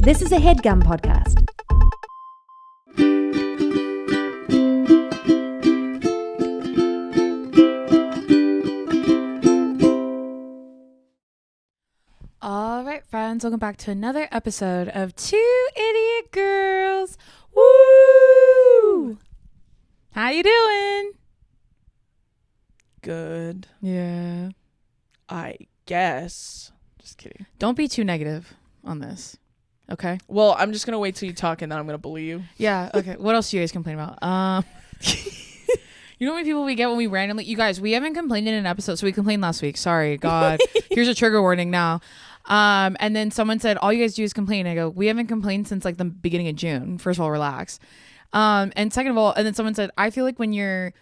This is a HeadGum podcast. All right, friends, welcome back to another episode of Two Idiot Girls. Woo! How you doing? Good. Yeah. I guess. Just kidding. Don't be too negative on this. Okay? Well, I'm just going to wait till you talk and then I'm going to bully you. Yeah, okay. What else do you guys complain about? You know how many people we get when we randomly... You guys, we haven't complained in an episode, so we complained last week. Sorry, God. Here's a trigger warning now. And then someone said, all you guys do is complain. I go, we haven't complained since like the beginning of June. First of all, relax. And second of all, and then someone said, I feel like when you're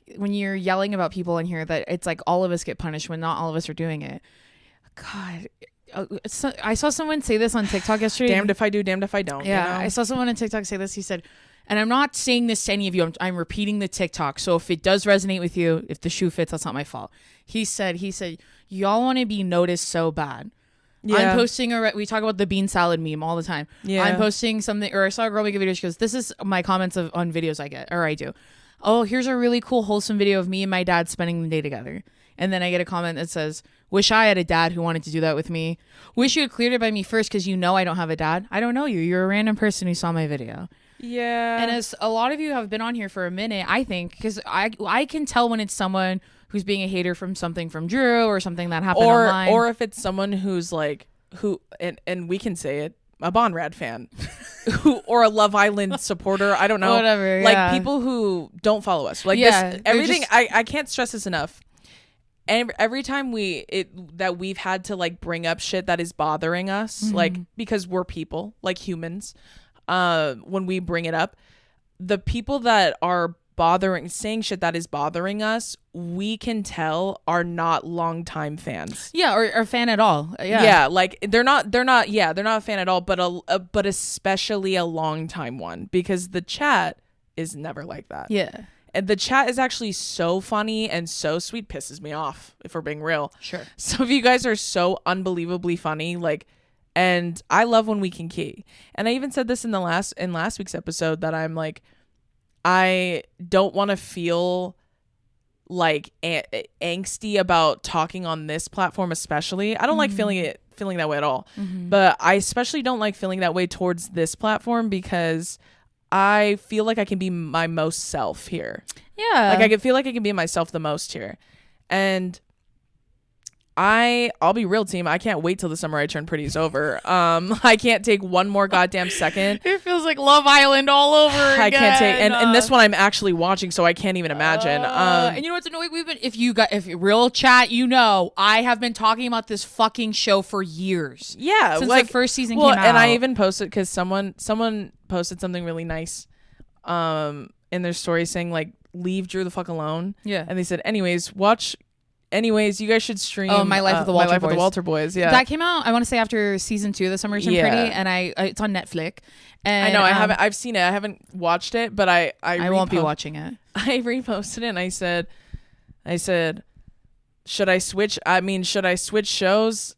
yelling about people in here that it's like all of us get punished when not all of us are doing it. God. I saw someone say this on TikTok yesterday. Damned if I do, damned if I don't. Yeah, you know? I saw someone on TikTok say this. He said, and I'm not saying this to any of you. I'm repeating the TikTok. So if it does resonate with you, if the shoe fits, that's not my fault. He said, y'all want to be noticed so bad. Yeah. I'm posting we talk about the bean salad meme all the time. Yeah. I'm posting something, or I saw a girl make a video. She goes, this is my comments on videos I get, or I do. Oh, here's a really cool, wholesome video of me and my dad spending the day together. And then I get a comment that says, wish I had a dad who wanted to do that with me. Wish you had cleared it by me first because you know I don't have a dad. I don't know you. You're a random person who saw my video. Yeah. And as a lot of you have been on here for a minute, I think, because I can tell when it's someone who's being a hater from something from Drew or something that happened online. Or if it's someone who's like, and we can say it, a Bonrad fan or a Love Island supporter. I don't know. Whatever. Like yeah. people who don't follow us. Like yeah, this, everything. I can't stress this enough. And every time that we've had to like bring up shit that is bothering us, like because we're people, like humans, when we bring it up, the people that are saying shit that is bothering us, we can tell are not longtime fans. Yeah, or a fan at all. Yeah, like they're not a fan at all, but especially a longtime one, because the chat is never like that. Yeah. And the chat is actually so funny and so sweet. Pisses me off, if we're being real. Sure. Some of you guys are so unbelievably funny, like, and I love when we can key. And I even said this in last week's episode that I'm like, I don't want to feel like angsty about talking on this platform, especially. I don't like feeling that way at all. But I especially don't like feeling that way towards this platform because I feel like I can be my most self here. Yeah. Like I can feel like I can be myself the most here. And I'll be real, team. I can't wait till the Summer I Turn Pretty is over. I can't take one more goddamn second. It feels like Love Island all over again. I can't take, and this one I'm actually watching, so I can't even imagine. And you know what's annoying? If real chat, you know, I have been talking about this fucking show for years. Yeah, since like the first season came out. And I even posted because someone posted something really nice, in their story saying like, leave Drew the fuck alone. Yeah, and they said, Anyways, you guys should stream. Oh, My Life with the Walter Boys. Yeah, that came out. I want to say after season 2 of The Summer I Turned Pretty, and it's on Netflix. And I know I've seen it. I haven't watched it, but I won't be watching it. I reposted it and I said, should I switch shows?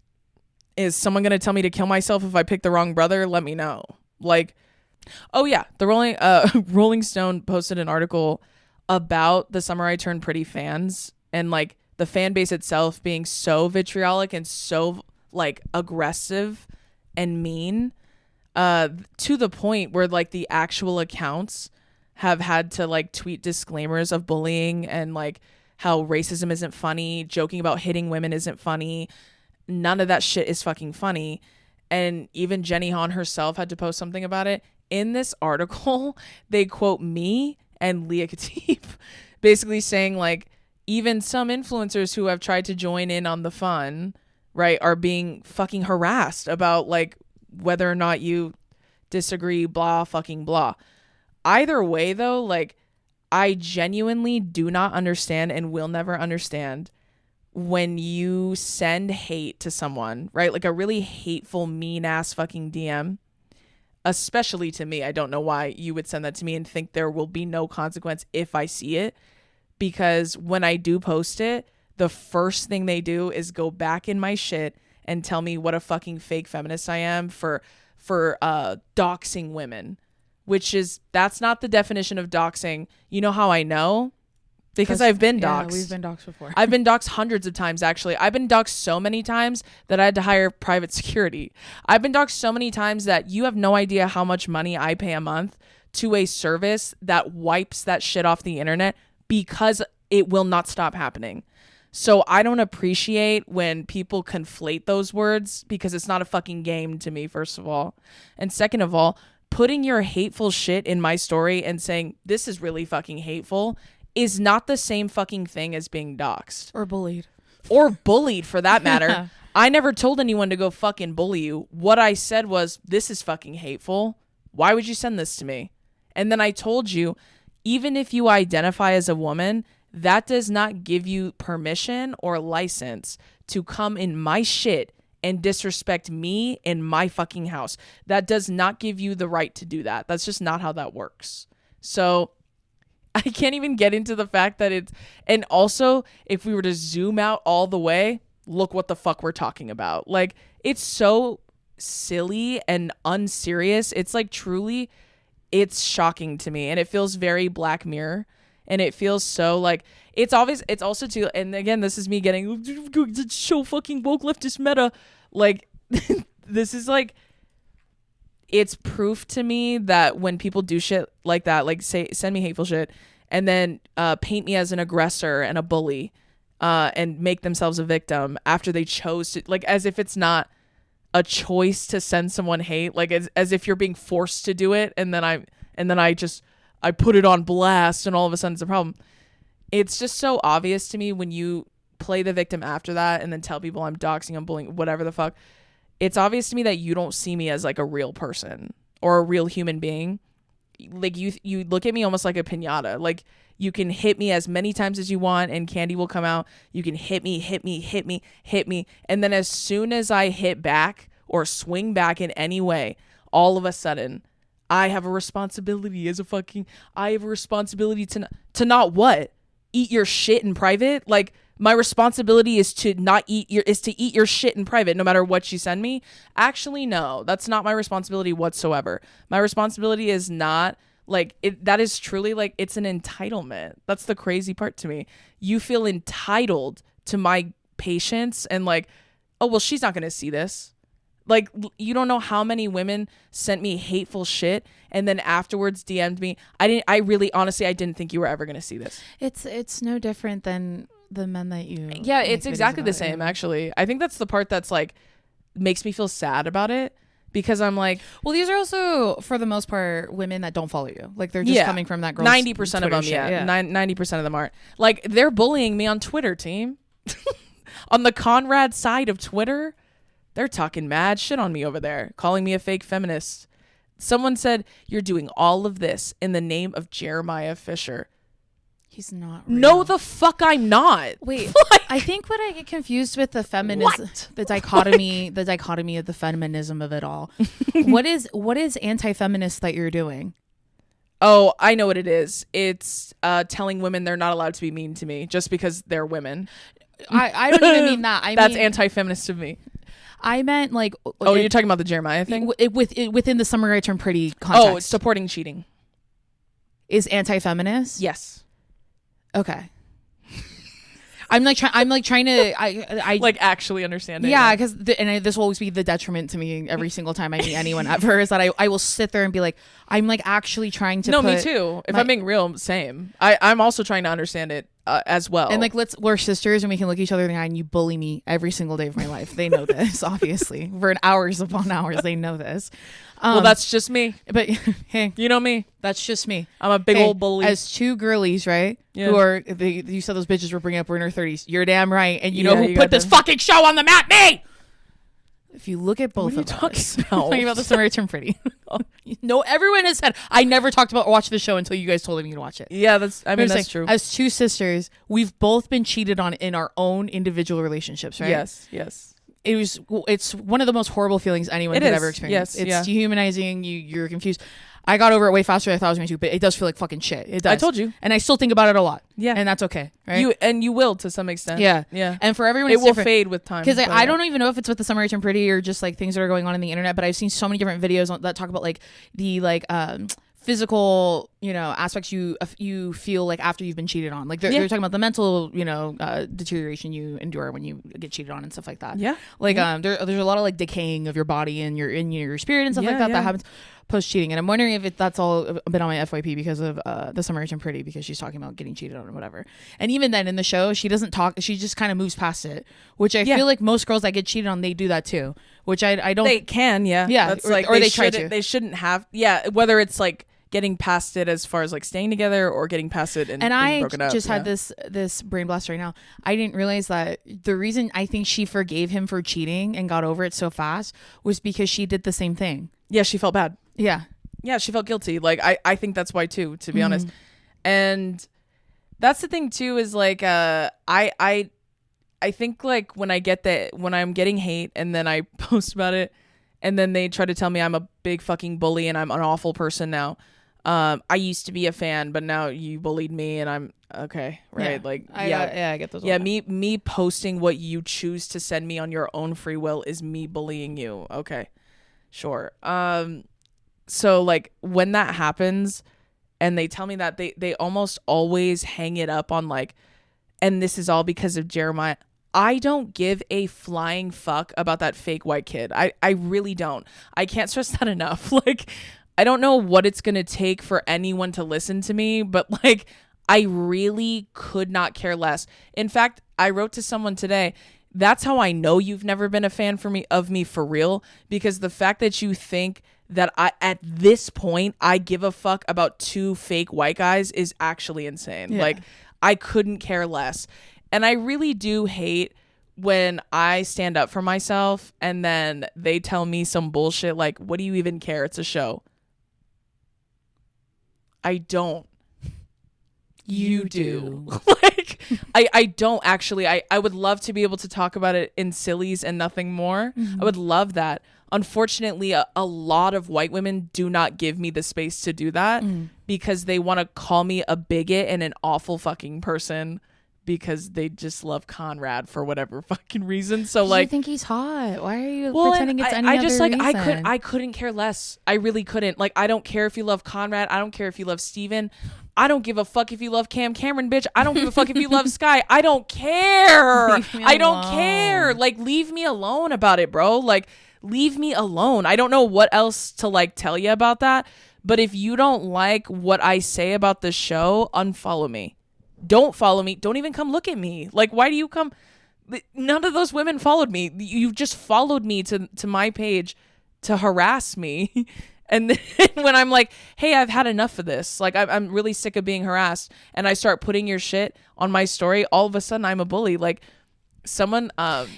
Is someone gonna tell me to kill myself if I pick the wrong brother? Let me know. Like, oh yeah, the Rolling Stone posted an article about the Summer I Turned Pretty fans and like the fan base itself being so vitriolic and so like aggressive and mean, to the point where like the actual accounts have had to like tweet disclaimers of bullying and like how racism isn't funny, joking about hitting women isn't funny. None of that shit is fucking funny. And even Jenny Han herself had to post something about it. In this article, they quote me and Leah Khatib basically saying like, even some influencers who have tried to join in on the fun, right, are being fucking harassed about like whether or not you disagree, blah, fucking blah. Either way though, like I genuinely do not understand and will never understand when you send hate to someone, right? Like a really hateful, mean ass fucking DM, especially to me. I don't know why you would send that to me and think there will be no consequence if I see it. Because when I do post it, the first thing they do is go back in my shit and tell me what a fucking fake feminist I am for for doxing women, that's not the definition of doxing. You know how I know? Because I've been doxed. Yeah, we've been doxed before. I've been doxed hundreds of times, actually. I've been doxed so many times that I had to hire private security. I've been doxed so many times that you have no idea how much money I pay a month to a service that wipes that shit off the internet because it will not stop happening. So I don't appreciate when people conflate those words because it's not a fucking game to me, first of all. And second of all, putting your hateful shit in my story and saying this is really fucking hateful is not the same fucking thing as being doxed. Or bullied. Or bullied, for that matter. I never told anyone to go fucking bully you. What I said was, this is fucking hateful. Why would you send this to me? And then I told you, even if you identify as a woman, that does not give you permission or license to come in my shit and disrespect me in my fucking house. That does not give you the right to do that. That's just not how that works. So I can't even get into the fact that it's, and also if we were to zoom out all the way, look what the fuck we're talking about. Like, it's so silly and unserious. It's like truly, it's shocking to me. And it feels very Black Mirror. And it feels so like, it's also too, and again, this is me getting, it's so fucking woke leftist meta. Like, this is like, it's proof to me that when people do shit like that, like say, send me hateful shit and then paint me as an aggressor and a bully and make themselves a victim after they chose to, like, as if it's not a choice to send someone hate, like as if you're being forced to do it. And then I put it on blast and all of a sudden it's a problem. It's just so obvious to me when you play the victim after that and then tell people I'm doxing, I'm bullying, whatever the fuck. It's obvious to me that you don't see me as like a real person or a real human being. Like you look at me almost like a piñata. Like you can hit me as many times as you want and candy will come out. You can hit me. And then as soon as I hit back or swing back in any way, all of a sudden I have a responsibility to not what? Eat your shit in private? Like, my responsibility is to eat your shit in private no matter what you send me? Actually, no, that's not my responsibility whatsoever. My responsibility is not like it. That is truly like, it's an entitlement. That's the crazy part to me. You feel entitled to my patience and like, oh, well, she's not going to see this. Like, you don't know how many women sent me hateful shit and then afterwards DM'd me. I didn't think you were ever going to see this. It's no different than the men that you. Yeah, it's exactly the same, actually. I think that's the part that's like makes me feel sad about it because I'm like, well, these are also for the most part women that don't follow you. Like, they're just coming from that girl's 90% of them, shit. yeah. 90% of them aren't. Like, they're bullying me on Twitter, team. On the Conrad side of Twitter, they're talking mad shit on me over there, calling me a fake feminist. Someone said, you're doing all of this in the name of Jeremiah Fisher. He's not real. No, the fuck I'm not. Wait, I think what I get confused with the feminism, the dichotomy of the feminism of it all. What is anti-feminist that you're doing? Oh, I know what it is. It's telling women they're not allowed to be mean to me just because they're women. I don't even mean that. That's anti-feminist of me. I meant like. Oh, you're talking about the Jeremiah thing? Within the Summer I Turned Pretty context. Oh, supporting cheating. Is anti-feminist? Yes. Okay. I'm trying to I like actually understand it. Yeah, because this will always be the detriment to me every single time I meet anyone ever is that I will sit there and be like, I'm like actually trying to. No, me too. If I'm being real, same. I'm also trying to understand it as well. And like, we're sisters and we can look each other in the eye and you bully me every single day of my life. They know this, obviously. For hours upon hours, they know this. Well, that's just me. But hey, you know me. That's just me. I'm a big old bully. As two girlies, right? Yeah. Who are you said those bitches were bringing up we're in our 30s. You're damn right. And you know who put this fucking show on the map? Me. If you look at both of us, talking about the Summer I Turned Pretty. No, everyone has said I never talked about or watched the show until you guys told me to watch it. Yeah, that's true. As two sisters, we've both been cheated on in our own individual relationships, right? Yes. it's one of the most horrible feelings anyone could ever experience. Yes, it's dehumanizing. You're confused. I got over it way faster than I thought I was going to, but it does feel like fucking shit. It does. I told you. And I still think about it a lot. Yeah. And that's okay. Right? You will to some extent. Yeah. Yeah. And for everyone, it it's will different. fade with time. Because I don't even know if it's with the Summer Rich and Pretty or just like things that are going on in the internet, but I've seen so many different videos that talk about like the physical, aspects you feel like after you've been cheated on. Like they're talking about the mental, deterioration you endure when you get cheated on and stuff like that. Yeah. Like there's a lot of like decaying of your body and your spirit and stuff like that that happens post cheating. And I'm wondering if that's all a bit on my FYP because of the Summer Rich and Pretty, because she's talking about getting cheated on or whatever. And even then in the show, she doesn't talk. She just kind of moves past it, which I feel like most girls that get cheated on, they do that too. Which I don't. They can, yeah. That's or they try to. They shouldn't have. Yeah, whether it's like getting past it as far as like staying together or getting past it and being broken up. I just had this brain blast right now. I didn't realize that the reason I think she forgave him for cheating and got over it so fast was because she did the same thing. Yeah, she felt bad. Yeah. Yeah, she felt guilty. Like I think that's why too, to be honest. And that's the thing too, is like I think like when I'm getting hate and then I post about it and then they try to tell me I'm a big fucking bully and I'm an awful person now. I used to be a fan, but now you bullied me and I'm okay, right? Yeah. Like I get those. Yeah, me posting what you choose to send me on your own free will is me bullying you. Okay. Sure. So like when that happens and they tell me that, they almost always hang it up on like, and this is all because of Jeremiah. I don't give a flying fuck about that fake white kid. I really don't. I can't stress that enough. Like, I don't know what it's going to take for anyone to listen to me, but like, I really could not care less. In fact, I wrote to someone today, that's how I know you've never been a fan of me for real, because the fact that you think that at this point I give a fuck about two fake white guys is actually insane. Yeah. Like, I couldn't care less. And I really do hate when I stand up for myself and then they tell me some bullshit like, what do you even care? It's a show. I don't. You do. Like, I don't actually. I would love to be able to talk about it in sillies and nothing more. Mm-hmm. I would love that. Unfortunately, a lot of white women do not give me the space to do that because they want to call me a bigot and an awful fucking person because they just love Conrad for whatever fucking reason. So like, you think he's hot? Why are you pretending it's any other reason? I couldn't care less. I really couldn't. Like, I don't care if you love Conrad. I don't care if you love Steven. I don't give a fuck if you love Cameron, bitch. I don't give a fuck if you love Sky. I don't care. I don't care. Like, leave me alone about it, bro. Like, leave me alone. I don't know what else to like tell you about that. But if you don't like what I say about the show, unfollow me. Don't follow me. Don't even come look at me. Like, why do you come? None of those women followed me. You just followed me to my page to harass me. And then when I'm like, hey, I've had enough of this. Like, I'm really sick of being harassed. And I start putting your shit on my story. All of a sudden, I'm a bully. Like, someone...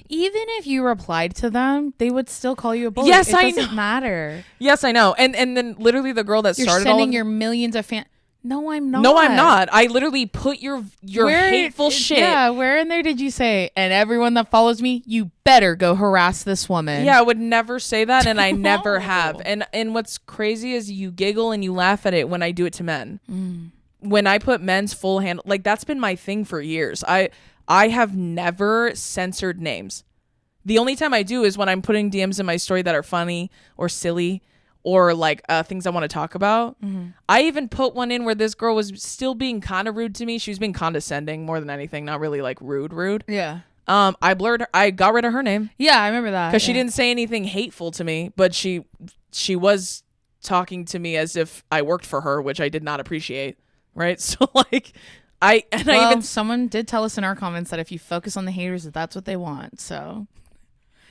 even if you replied to them, they would still call you a bully. Yes, I know. It doesn't matter. Yes, I know. And then literally the girl that started all of... You're sending your millions of fans... No, I'm not. No, I'm not. I literally put your hateful shit. Yeah, where in there did you say, and everyone that follows me, you better go harass this woman? Yeah, I would never say that, and I never have. And what's crazy is you giggle and you laugh at it when I do it to men. When I put men's full handle, like, that's been my thing for years. I have never censored names. The only time I do is when I'm putting DMs in my story that are funny or silly, or like things I want to talk about. I even put one in where this girl was still being kind of rude to me. She was being condescending more than anything, not really like rude. Yeah. I got rid of her name. Yeah, I remember that. Because she didn't say anything hateful to me, but she was talking to me as if I worked for her, which I did not appreciate. Right. So like, someone did tell us in our comments that if you focus on the haters, that's what they want. So.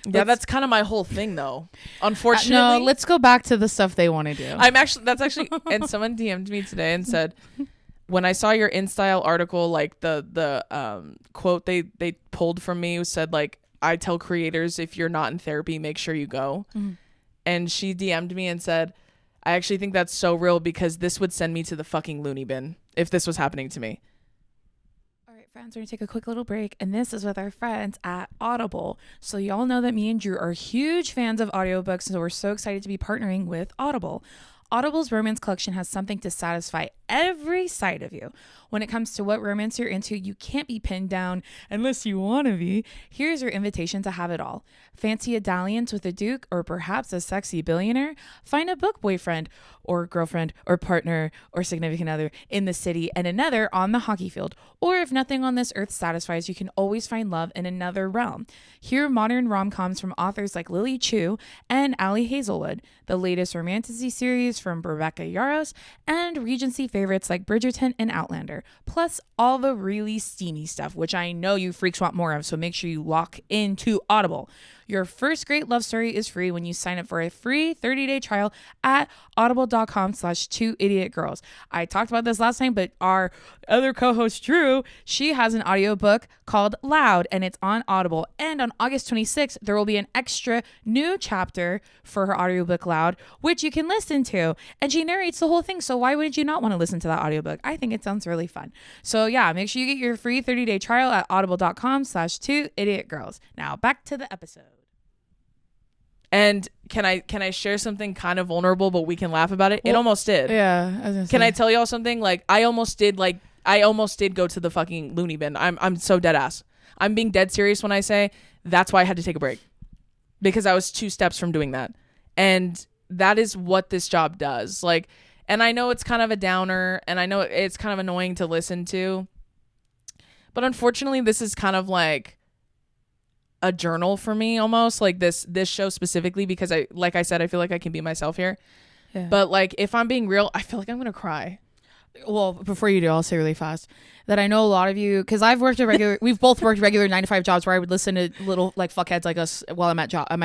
Yeah, that's kind of my whole thing, though. Unfortunately, no. Let's go back to the stuff they want to do. That's actually, and someone DM'd me today and said, when I saw your InStyle article, like the quote they pulled from me said like, I tell creators, if you're not in therapy, make sure you go. And she DM'd me and said, I actually think that's so real because this would send me to the fucking loony bin if this was happening to me. Friends, we're going to take a quick little break, and this is with our friends at Audible. So y'all know that me and Drew are huge fans of audiobooks, so we're so excited to be partnering with Audible. Audible's romance collection has something to satisfy every side of you. When it comes to what romance you're into, you can't be pinned down unless you want to be. Here's your invitation to have it all. Fancy a dalliance with a duke or perhaps a sexy billionaire? Find a book boyfriend or girlfriend or partner or significant other in the city and another on the hockey field. Or if nothing on this earth satisfies, you can always find love in another realm. Hear modern rom-coms from authors like Lily Chu and Ali Hazelwood, the latest romantasy series from Rebecca Yarros, and Regency favorites like Bridgerton and Outlander, plus all the really steamy stuff, which I know you freaks want more of, so make sure you lock into Audible. Your first great love story is free when you sign up for a free 30-day trial at audible.com/2idiotgirls. I talked about this last time, but our other co-host Drew, she has an audiobook called Loud, and it's on Audible. And on August 26th, there will be an extra new chapter for her audiobook Loud, which you can listen to. And she narrates the whole thing, so why wouldn't you not want to listen to that audiobook? I think it sounds really fun. So yeah, make sure you get your free 30-day trial at audible.com/2idiotgirls. Now back to the episode. And can I share something kind of vulnerable, but we can laugh about it? Well, it almost did. Yeah. Can I tell y'all something? Like I almost did go to the fucking loony bin. I'm so dead ass. I'm being dead serious when I say that's why I had to take a break, because I was 2 steps from doing that. And that is what this job does. Like, and I know it's kind of a downer, and I know it's kind of annoying to listen to, but unfortunately this is kind of like a journal for me, almost like this show specifically, because like I said, I feel like I can be myself here. Yeah. But like, if I'm being real, I feel like I'm gonna cry. Well, before you do, I'll say really fast that I know a lot of you, because I've worked we've both worked regular 9-to-5 jobs where I would listen to little like fuckheads like us while I'm at job. And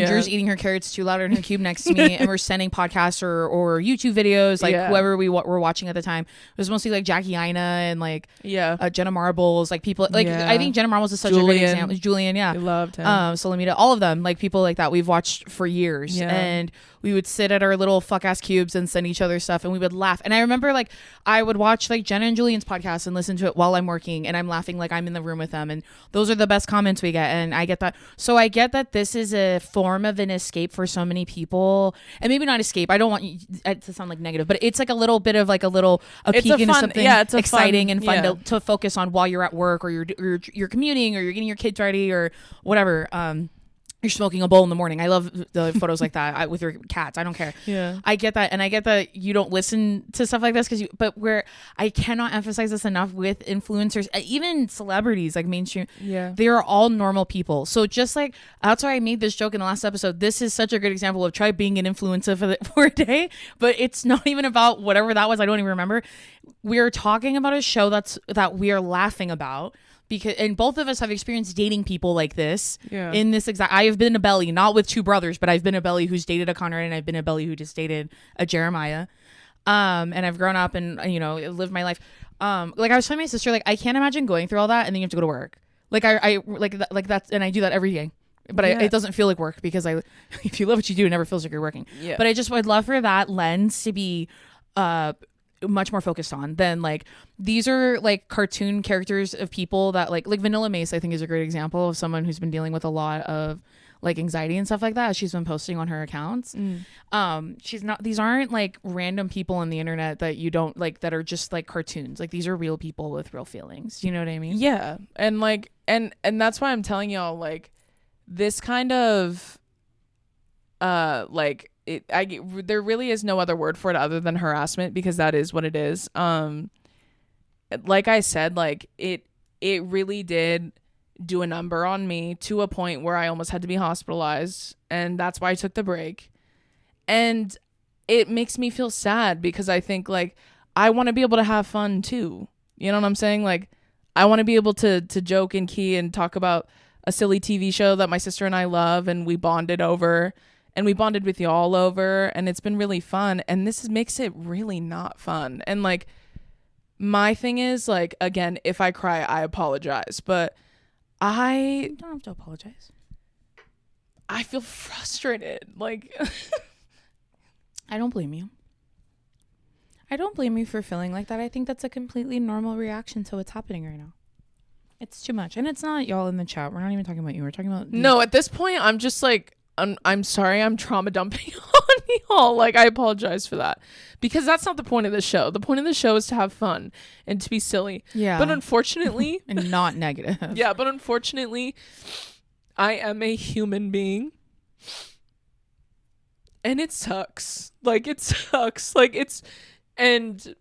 Drew's eating her carrots too loud in her cube next to me, and we're sending podcasts or YouTube videos, like whoever we were watching at the time. It was mostly like Jackie Ina and like Jenna Marbles, like people like I think Jenna Marbles is such a great example. Julian, I loved him. Salamita, all of them, like people like that we've watched for years, and we would sit at our little fuck ass cubes and send each other stuff, and we would laugh. And I remember like I would watch like Jenna and Julian's podcast and listen to it while I'm working, and I'm laughing like I'm in the room with them, and those are the best comments we get. And I get that. So I get that this is a form of an escape for so many people, and maybe not escape. I don't want you to sound like negative, but it's like a little bit of like a peek into something exciting and fun to focus on while you're at work, or you're commuting, or you're getting your kids ready, or whatever. You're smoking a bowl in the morning. I love the photos like that with your cats. I don't care. Yeah, I get that, and I get that you don't listen to stuff like this but where I cannot emphasize this enough with influencers, even celebrities like mainstream. Yeah, they are all normal people. So just like that's why I made this joke in the last episode. This is such a good example of try being an influencer for a day, but it's not even about whatever that was. I don't even remember. We're talking about a show that we are laughing about. And both of us have experienced dating people like this in this exact. I have been a belly, not with 2 brothers, but I've been a belly who's dated a Conrad, and I've been a belly who just dated a Jeremiah. And I've grown up and lived my life. Like I was telling my sister, like I can't imagine going through all that and then you have to go to work. Like I like that's, and I do that every day. But it doesn't feel like work, because if you love what you do, it never feels like you're working. Yeah. But I just would love for that lens to be much more focused on than like these are like cartoon characters of people that like Vanilla Mace, I think, is a great example of someone who's been dealing with a lot of like anxiety and stuff like that. She's been posting on her accounts. These aren't like random people on the internet that you don't like, that are just like cartoons. Like these are real people with real feelings. You know what I mean? Yeah. And like and that's why I'm telling y'all, like this kind of like there really is no other word for it other than harassment, because that is what it is. Like I said, like it really did do a number on me to a point where I almost had to be hospitalized, and that's why I took the break. And it makes me feel sad, because I think like I want to be able to have fun too. You know what I'm saying? Like I want to be able to joke and key and talk about a silly TV show that my sister and I love and we bonded over. And we bonded with y'all over, and it's been really fun. And this makes it really not fun. And like, my thing is like, again, if I cry, I apologize. But you don't have to apologize. I feel frustrated. Like, I don't blame you. I don't blame you for feeling like that. I think that's a completely normal reaction to what's happening right now. It's too much. And it's not y'all in the chat. We're not even talking about you. We're talking about... No, at this point, I'm just like, I'm sorry I'm trauma dumping on y'all. Like, I apologize for that. Because that's not the point of the show. The point of the show is to have fun and to be silly. Yeah. But unfortunately... and not negative. Yeah, but unfortunately, I am a human being. And it sucks. Like, it sucks. Like, it's... And...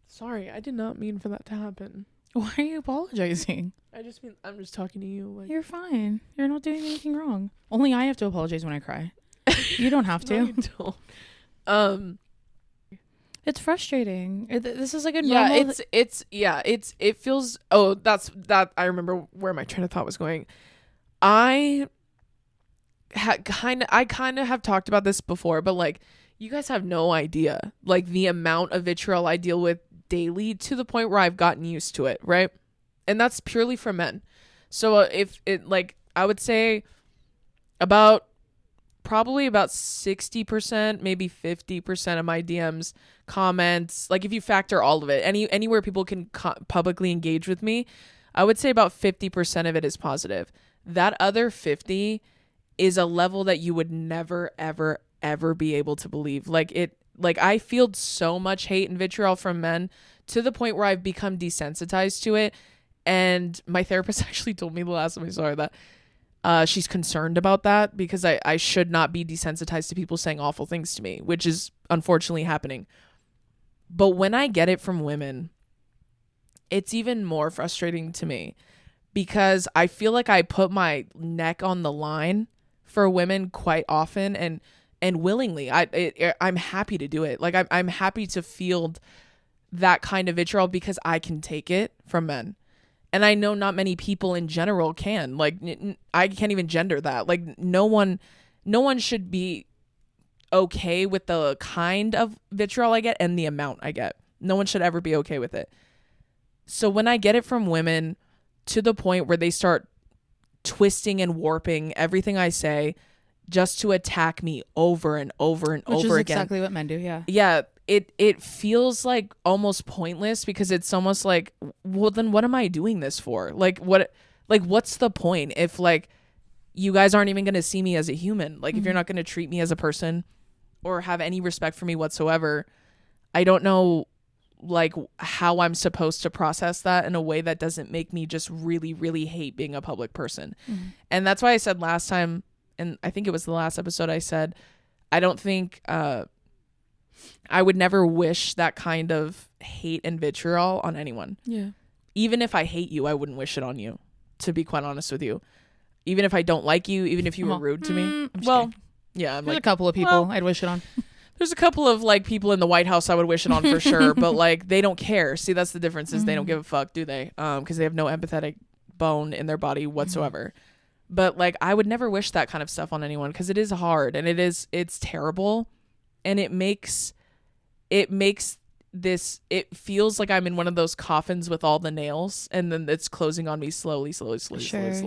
Sorry, I did not mean for that to happen. Why are you apologizing? I just mean, I'm just talking to you. Like, you're fine. You're not doing anything wrong. Only I have to apologize when I cry. You don't have to. No, you don't. It's frustrating. This is like a normal... It feels... Oh, that I remember where my train of thought was going. I kind of have talked about this before, but like, you guys have no idea, like, the amount of vitriol I deal with daily, to the point where I've gotten used to it, right? And that's purely for men. So if it, like, I would say probably about 60%, maybe 50% of my DMs, comments, like, if you factor all of it, anywhere people can publicly engage with me, I would say about 50% of it is positive. That other 50 is a level that you would never, ever, ever be able to believe. Like, I field so much hate and vitriol from men, to the point where I've become desensitized to it. And my therapist actually told me the last time I saw her that she's concerned about that, because I should not be desensitized to people saying awful things to me, which is unfortunately happening. But when I get it from women, it's even more frustrating to me, because I feel like I put my neck on the line for women quite often, and willingly. I'm happy to do it. Like, I'm happy to field that kind of vitriol, because I can take it from men. And I know not many people in general can. Like, I can't even gender that. Like, no one should be okay with the kind of vitriol I get and the amount I get. No one should ever be okay with it. So when I get it from women, to the point where they start twisting and warping everything I say just to attack me over and over and over again. Which is exactly what men do, yeah. Yeah, it feels like almost pointless, because it's almost like, well, then what am I doing this for? What's the point if, like, you guys aren't even going to see me as a human? Like, if you're not going to treat me as a person or have any respect for me whatsoever, I don't know, like, how I'm supposed to process that in a way that doesn't make me just really, really hate being a public person. And that's why I said last time, and I think it was the last episode, I said, I don't think, I would never wish that kind of hate and vitriol on anyone. Yeah. Even if I hate you, I wouldn't wish it on you, to be quite honest with you. Even if I don't like you, even if you were rude to me. Well, yeah. There's a couple of people I'd wish it on. There's a couple of, like, people in the White House I would wish it on for sure. But, like, they don't care. See, that's the difference, is they don't give a fuck, do they? Because they have no empathetic bone in their body whatsoever. But, like, I would never wish that kind of stuff on anyone, because it is hard, and it's terrible, and it feels like I'm in one of those coffins with all the nails, and then it's closing on me slowly. Sure.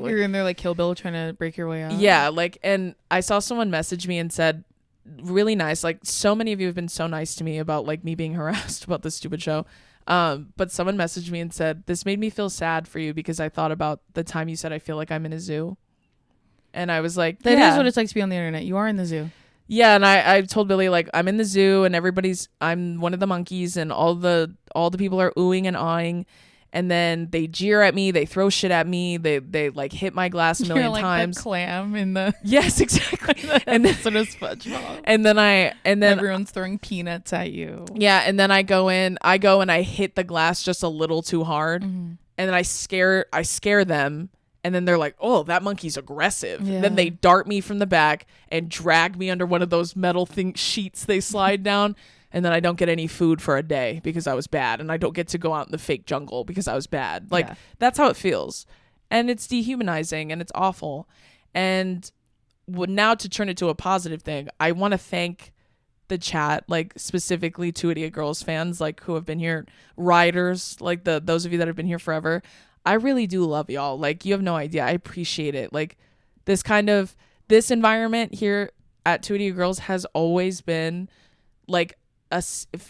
You're in there like Kill Bill trying to break your way out. Yeah, like, and I saw someone message me and said, really nice, like, so many of you have been so nice to me about, like, me being harassed about this stupid show. But someone messaged me and said, this made me feel sad for you, because I thought about the time you said I feel like I'm in a zoo. And I was like, that is what it's like to be on the internet. You are in the zoo. Yeah, and I told Billy, like, I'm in the zoo, and I'm one of the monkeys, and all the people are oohing and awing, and then they jeer at me, they throw shit at me, they like hit my glass a million times. The clam in the yes, exactly. And then sort of SpongeBob. And then everyone's throwing peanuts at you. Yeah, and then I go and I hit the glass just a little too hard, and then I scare them. And then they're like, oh, that monkey's aggressive. Yeah. Then they dart me from the back and drag me under one of those metal sheets they slide down. And then I don't get any food for a day because I was bad. And I don't get to go out in the fake jungle because I was bad. Like, that's how it feels. And it's dehumanizing and it's awful. And now to turn it to a positive thing, I want to thank the chat, like, specifically Two Idiot Girls fans, like, who have been here, riders, like those of you that have been here forever. I really do love y'all. Like, you have no idea. I appreciate it. Like, this environment here at Two Idiot Girls has always been, like,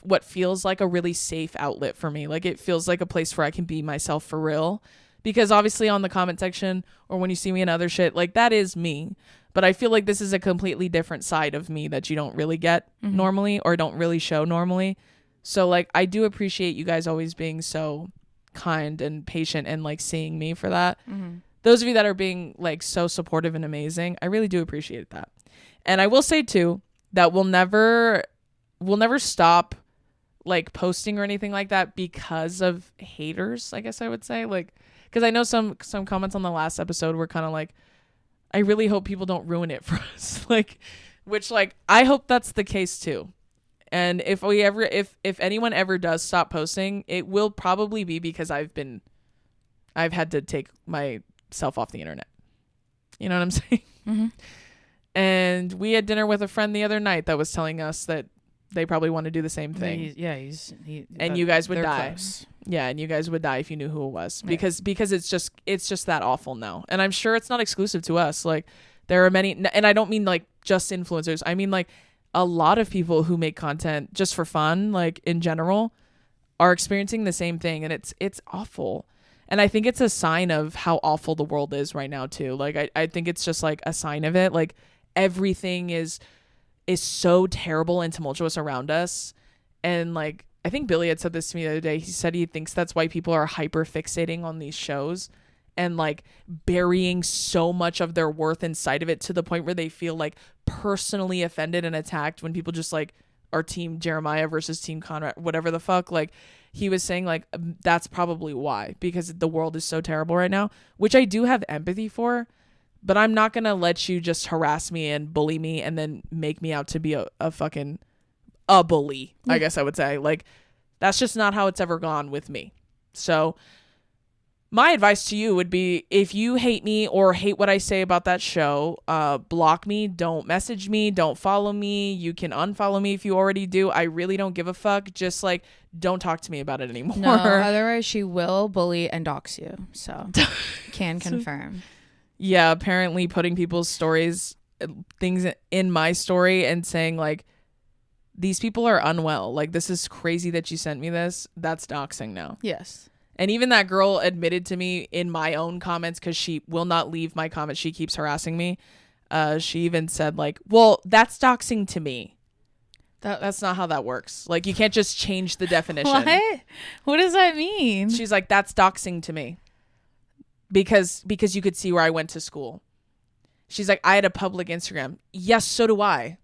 what feels like a really safe outlet for me. Like it feels like a place where I can be myself for real, because obviously on the comment section or when you see me in other shit, like that is me. But I feel like this is a completely different side of me that you don't really get normally or don't really show normally. So like I do appreciate you guys always being so kind and patient and like seeing me for that. Those of you that are being like so supportive and amazing, I really do appreciate that. And I will say too that we'll never stop like posting or anything like that because of haters, I guess I would say. Like, because I know some comments on the last episode were kind of like, I really hope people don't ruin it for us. Like, which like I hope that's the case too. And if anyone ever does stop posting, it will probably be because I've had to take myself off the internet. You know what I'm saying? And we had dinner with a friend the other night that was telling us that they probably want to do the same thing. And you guys would die. Close. Yeah, and you guys would die if you knew who it was, because it's just that awful now. And I'm sure it's not exclusive to us. Like there are many, and I don't mean like just influencers. I mean like a lot of people who make content just for fun, like in general, are experiencing the same thing, and it's awful. And I think it's a sign of how awful the world is right now too. Like I think it's just like a sign of it. Like everything is so terrible and tumultuous around us. And like I think Billy had said this to me the other day. He said he thinks that's why people are hyper fixating on these shows and like burying so much of their worth inside of it to the point where they feel like personally offended and attacked when people just like are team Jeremiah versus team Conrad, whatever the fuck. Like he was saying like that's probably why, because the world is so terrible right now, which I do have empathy for. But I'm not going to let you just harass me and bully me and then make me out to be a fucking bully, I guess I would say. Like, that's just not how it's ever gone with me. So my advice to you would be, if you hate me or hate what I say about that show, block me. Don't message me. Don't follow me. You can unfollow me if you already do. I really don't give a fuck. Just like, don't talk to me about it anymore. No, otherwise she will bully and dox you. So can confirm. Yeah, apparently putting people's stories, things in my story and saying like, these people are unwell. Like, this is crazy that you sent me this. That's doxing now. Yes. And even that girl admitted to me in my own comments, because she will not leave my comments. She keeps harassing me. She even said like, well, that's doxing to me. That's not how that works. Like, you can't just change the definition. What does that mean? She's like, that's doxing to me. Because you could see where I went to school. She's like, I had a public Instagram. Yes, so do I.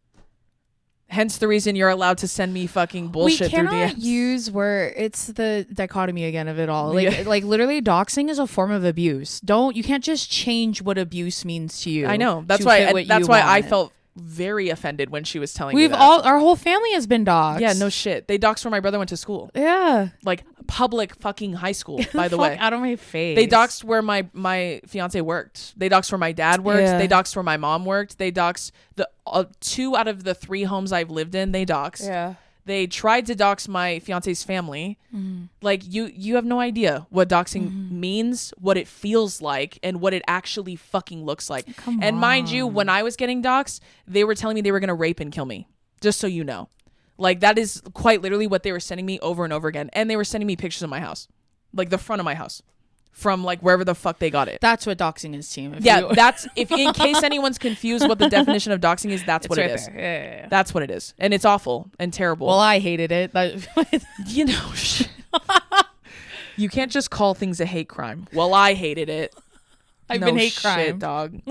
Hence the reason you're allowed to send me fucking bullshit through DMs. We cannot use where it's the dichotomy again of it all. Like, like literally doxing is a form of abuse. You can't just change what abuse means to you. I know. That's why I felt very offended when she was telling me that. Our whole family has been doxed. Yeah, no shit. They doxed where my brother went to school. Yeah. Like public fucking high school, by the way. Out of my face. They doxed where my fiance worked. They doxed where my dad worked. Yeah. They doxed where my mom worked. They doxed the 2 out of the 3 homes I've lived in. They doxed. Yeah. They tried to dox my fiance's family. Like you have no idea what doxing means, what it feels like, and what it actually fucking looks like. Come on. Mind you, when I was getting doxed, they were telling me they were going to rape and kill me. Just so you know. Like, that is quite literally what they were sending me over and over again. And they were sending me pictures of my house. Like, the front of my house. From, like, wherever the fuck they got it. That's what doxing is, team. That's... If in case anyone's confused what the definition of doxing is, that's what it is. Yeah. That's what it is. And it's awful and terrible. Well, I hated it. You know, you can't just call things a hate crime. Well, I hated it. I've been hate crime. Shit, dog.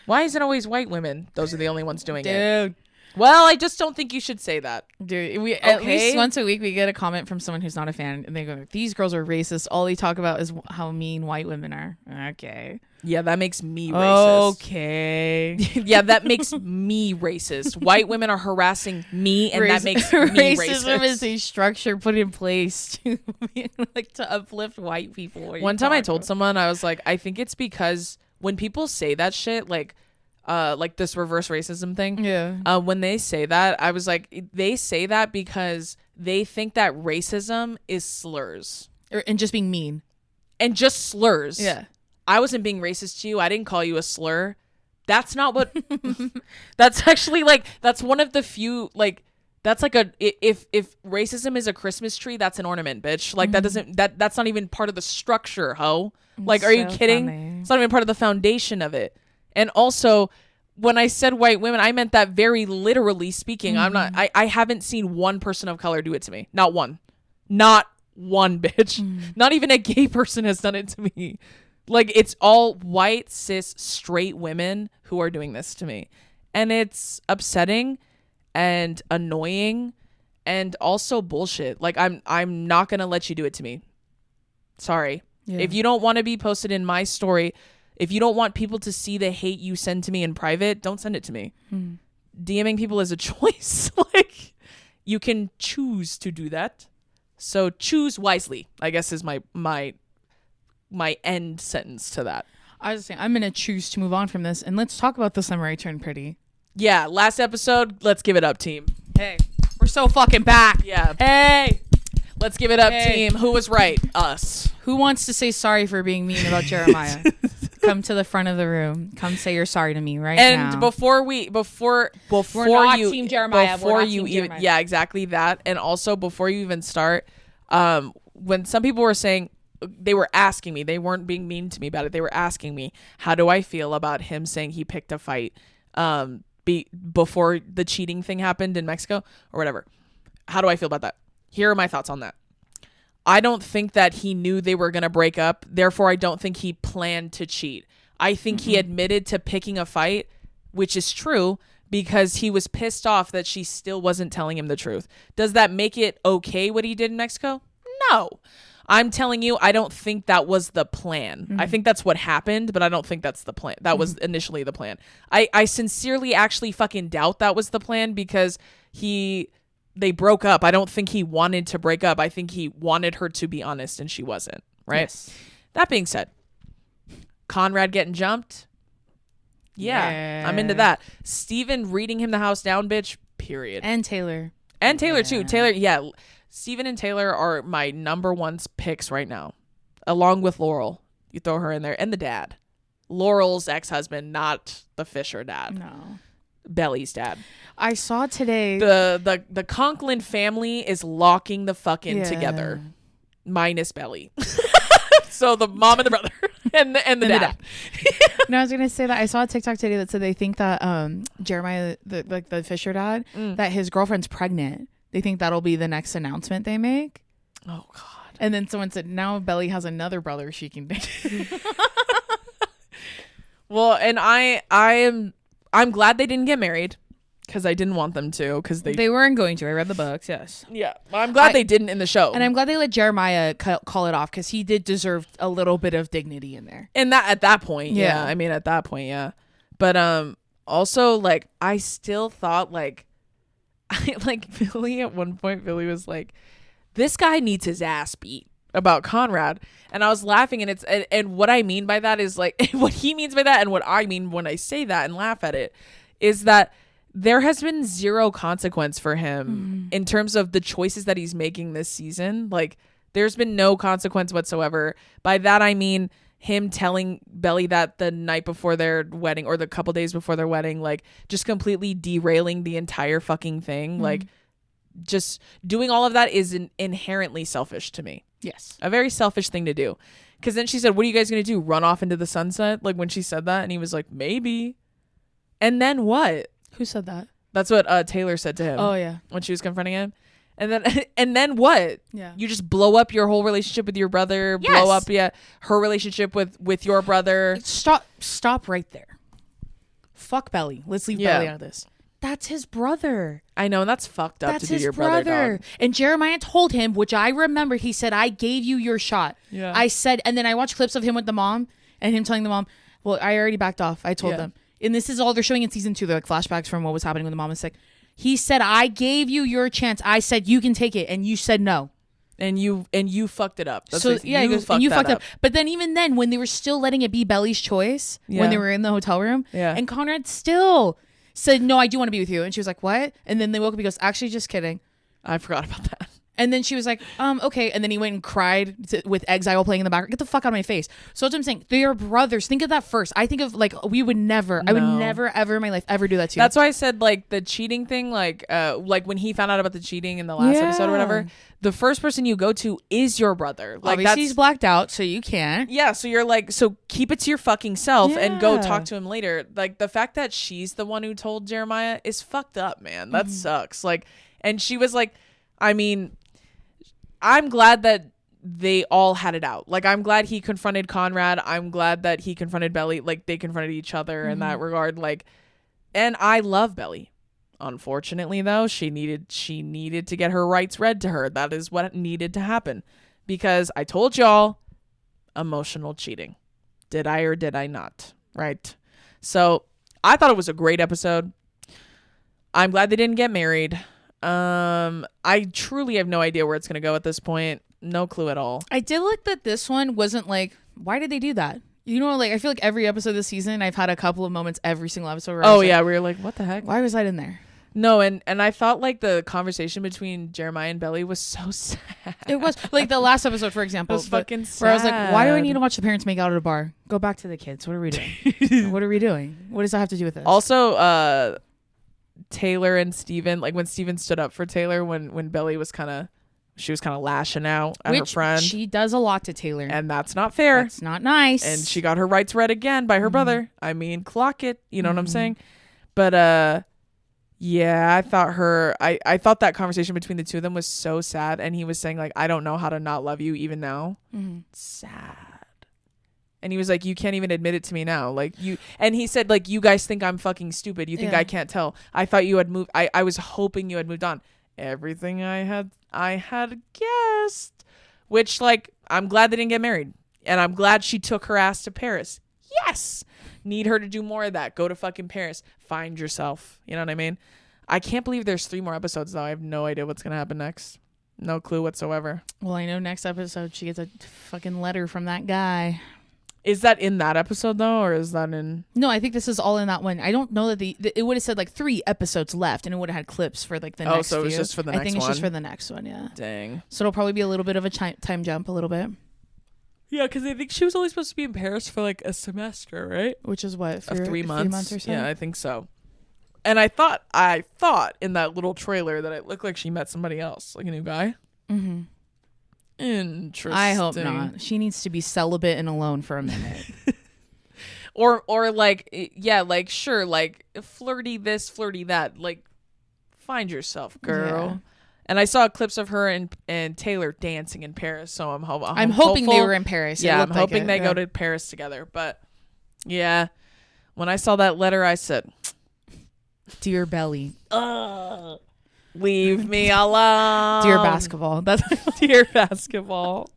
Why is it always white women? Those are the only ones doing it. Dude. Well, I just don't think you should say that. Dude, at least once a week we get a comment from someone who's not a fan, and they go, these girls are racist. All they talk about is how mean white women are. Okay. Yeah, that makes me racist. Okay. Yeah, that makes me racist. White women are harassing me, and that makes me racist. Racism is a structure put in place to like to uplift white people. One time I told someone, I was like, I think it's because when people say that shit, like this reverse racism thing. Yeah. When they say that, I was like, they say that because they think that racism is slurs. And just being mean. And just slurs. Yeah. I wasn't being racist to you. I didn't call you a slur. That's not what... That's actually, like, that's one of the few, like, That's like if racism is a Christmas tree, that's an ornament, bitch. Like that's not even part of the structure, ho. Like, are you kidding? Funny. It's not even part of the foundation of it. And also, when I said white women, I meant that very literally speaking. I haven't seen one person of color do it to me. Not one, bitch. Not even a gay person has done it to me. Like, it's all white, cis, straight women who are doing this to me. And it's upsetting and annoying and also bullshit. Like, I'm not going to let you do it to me. Sorry. Yeah. If you don't want to be posted in my story, if you don't want people to see the hate you send to me in private, don't send it to me. DMing people is a choice. Like, you can choose to do that. So choose wisely, I guess, is my end sentence to that. I was saying, I'm going to choose to move on from this, and let's talk about The Summer I Turned Pretty. Yeah, last episode, let's give it up, team. Hey, we're so fucking back. Yeah. Hey, let's give it up, team. Who was right? Us. Who wants to say sorry for being mean about Jeremiah? Come to the front of the room. Come say you're sorry to me right now. And before we're not you, Team Jeremiah. before we're you Team even, Jeremiah. yeah, exactly that. And also before you even start, when some people were saying, they were asking me, they weren't being mean to me about it. They were asking me, how do I feel about him saying he picked a fight, before the cheating thing happened in Mexico or whatever. How do I feel about that? Here are my thoughts on that. I don't think that he knew they were going to break up. Therefore, I don't think he planned to cheat. I think he admitted to picking a fight, which is true, because he was pissed off that she still wasn't telling him the truth. Does that make it okay what he did in Mexico? No. I'm telling you, I don't think that was the plan. I think that's what happened, but I don't think that's the plan. That was initially the plan. I sincerely actually fucking doubt that was the plan, because they broke up. I don't think he wanted to break up. I think he wanted her to be honest, and she wasn't, right? Yes. That being said, Conrad getting jumped. Yeah, I'm into that. Steven reading him the house down, bitch, period. And Taylor. And Taylor, too. Taylor, yeah. Steven and Taylor are my number one picks right now, along with Laurel. You throw her in there. And the dad. Laurel's ex-husband, not the Fisher dad. No. Belly's dad. I saw today. The Conklin family is locking the fucking together. Minus Belly. So the mom and the brother and the dad. No, I was gonna say that I saw a TikTok today that said they think that Jeremiah, the Fisher dad, that his girlfriend's pregnant. They think that'll be the next announcement they make. Oh God! And then someone said now Belly has another brother she can date. Well, and I'm glad they didn't get married, because I didn't want them to, because they weren't going to. I read the books. Yes. Yeah, well, I'm glad they didn't in the show, and I'm glad they let Jeremiah call it off, because he did deserve a little bit of dignity in there. And that at that point, yeah. I mean, at that point, yeah. But also, like, I still thought Billy at one point. Billy was like, "This guy needs his ass beat," about Conrad, and I was laughing, and and what I mean by that is like what he means by that, and what I mean when I say that and laugh at it is that there has been zero consequence for him in terms of the choices that he's making this season. Like, there's been no consequence whatsoever. By that I mean him telling Belly that the night before their wedding, or the couple days before their wedding, like, just completely derailing the entire fucking thing. Like, just doing all of that is inherently selfish to me. Yes. A very selfish thing to do. Because then she said, "What are you guys going to do? Run off into the sunset?" Like, when she said that, and he was like, "Maybe." And then what? Who said that? That's what Taylor said to him. Oh, yeah. When she was confronting him. And then what? Yeah. You just blow up your whole relationship with your brother. Yes. Blow up her relationship with your brother. Stop right there. Fuck Belly. Let's leave Belly out of this. That's his brother. I know, and that's fucked up. That's to do his your brother. Dog. And Jeremiah told him, which I remember, he said, "I gave you your shot." Yeah. I said, and then I watched clips of him with the mom, and him telling the mom, "Well, I already backed off. I told them." And this is all they're showing in season 2, like flashbacks from what was happening when the mom was sick. He said, "I gave you your chance. I said you can take it, and you said no." And you fucked it up. That's so yeah, you fucked up. But then even then, when they were still letting it be Belly's choice, when they were in the hotel room, and Conrad still said, "No, I do want to be with you," and she was like, "What?" And then they woke up. He goes, "Actually, just kidding." I forgot about that. And then she was like, okay. And then he went and cried with Exile playing in the background. Get the fuck out of my face. So that's what I'm saying. They are brothers. Think of that first. I think of like, I would never ever in my life ever do that to you. That's why I said like the cheating thing, like when he found out about the cheating in the last episode or whatever, the first person you go to is your brother. Like obviously he's blacked out, so you can't. Yeah, so you're like, so keep it to your fucking self and go talk to him later. Like the fact that she's the one who told Jeremiah is fucked up, man. That sucks. Like, and she was like, I mean, I'm glad that they all had it out. Like, I'm glad he confronted Conrad. I'm glad that he confronted Belly. Like, they confronted each other in that regard. Like, and I love Belly. Unfortunately, though, she needed to get her rights read to her. That is what needed to happen. Because I told y'all, emotional cheating. Did I or did I not? Right? So, I thought it was a great episode. I'm glad they didn't get married. I truly have no idea where it's gonna go at this point. No clue at all. I did like that this one wasn't like, why did they do that? You know, like I feel like every episode this season I've had a couple of moments every single episode where we were like, what the heck? Why was that in there? No, and I thought like the conversation between Jeremiah and Belly was so sad. It was like the last episode, for example. It was fucking sad. Where I was like, why do I need to watch the parents make out at a bar? Go back to the kids. What are we doing? What are we doing? What does that have to do with this? Also, Taylor and Steven, like when Steven stood up for Taylor when Belly was kind of lashing out at her friend. She does a lot to Taylor. And that's not fair. That's not nice. And she got her rights read again by her brother. I mean, clock it. You know what I'm saying? But yeah, I thought that conversation between the two of them was so sad. And he was saying like, I don't know how to not love you even now. Sad. And he was like, you can't even admit it to me now. Like and he said like, you guys think I'm fucking stupid. You think I can't tell. I thought you had moved. I was hoping you had moved on. Everything I had guessed, which like, I'm glad they didn't get married. And I'm glad she took her ass to Paris. Yes. Need her to do more of that. Go to fucking Paris. Find yourself. You know what I mean? I can't believe there's 3 more episodes though. I have no idea what's going to happen next. No clue whatsoever. Well, I know next episode she gets a fucking letter from that guy. Is that in that episode though, or is that in? No, I think this is all in that one. I don't know that it would have said like 3 episodes left, and it would have had clips for like the next. Oh, so it was just for the next one. I think it's just for the next one. Yeah. Dang. So it'll probably be a little bit of a time jump, a little bit. Yeah, because I think she was only supposed to be in Paris for like a semester, right? Which is what, of 3 months. 3 months or so. Yeah, I think so. And I thought in that little trailer that it looked like she met somebody else, like a new guy. Mm-hmm. Interesting. I hope not. She needs to be celibate and alone for a minute. or like, yeah, like sure, like flirty this, flirty that. Like, find yourself, girl. Yeah. And I saw clips of her and Taylor dancing in Paris, so I'm hoping they were in Paris. Yeah, I'm hoping they go to Paris together. But yeah, when I saw that letter, I said, "Dear Belly, leave me alone." Dear basketball. That's dear basketball.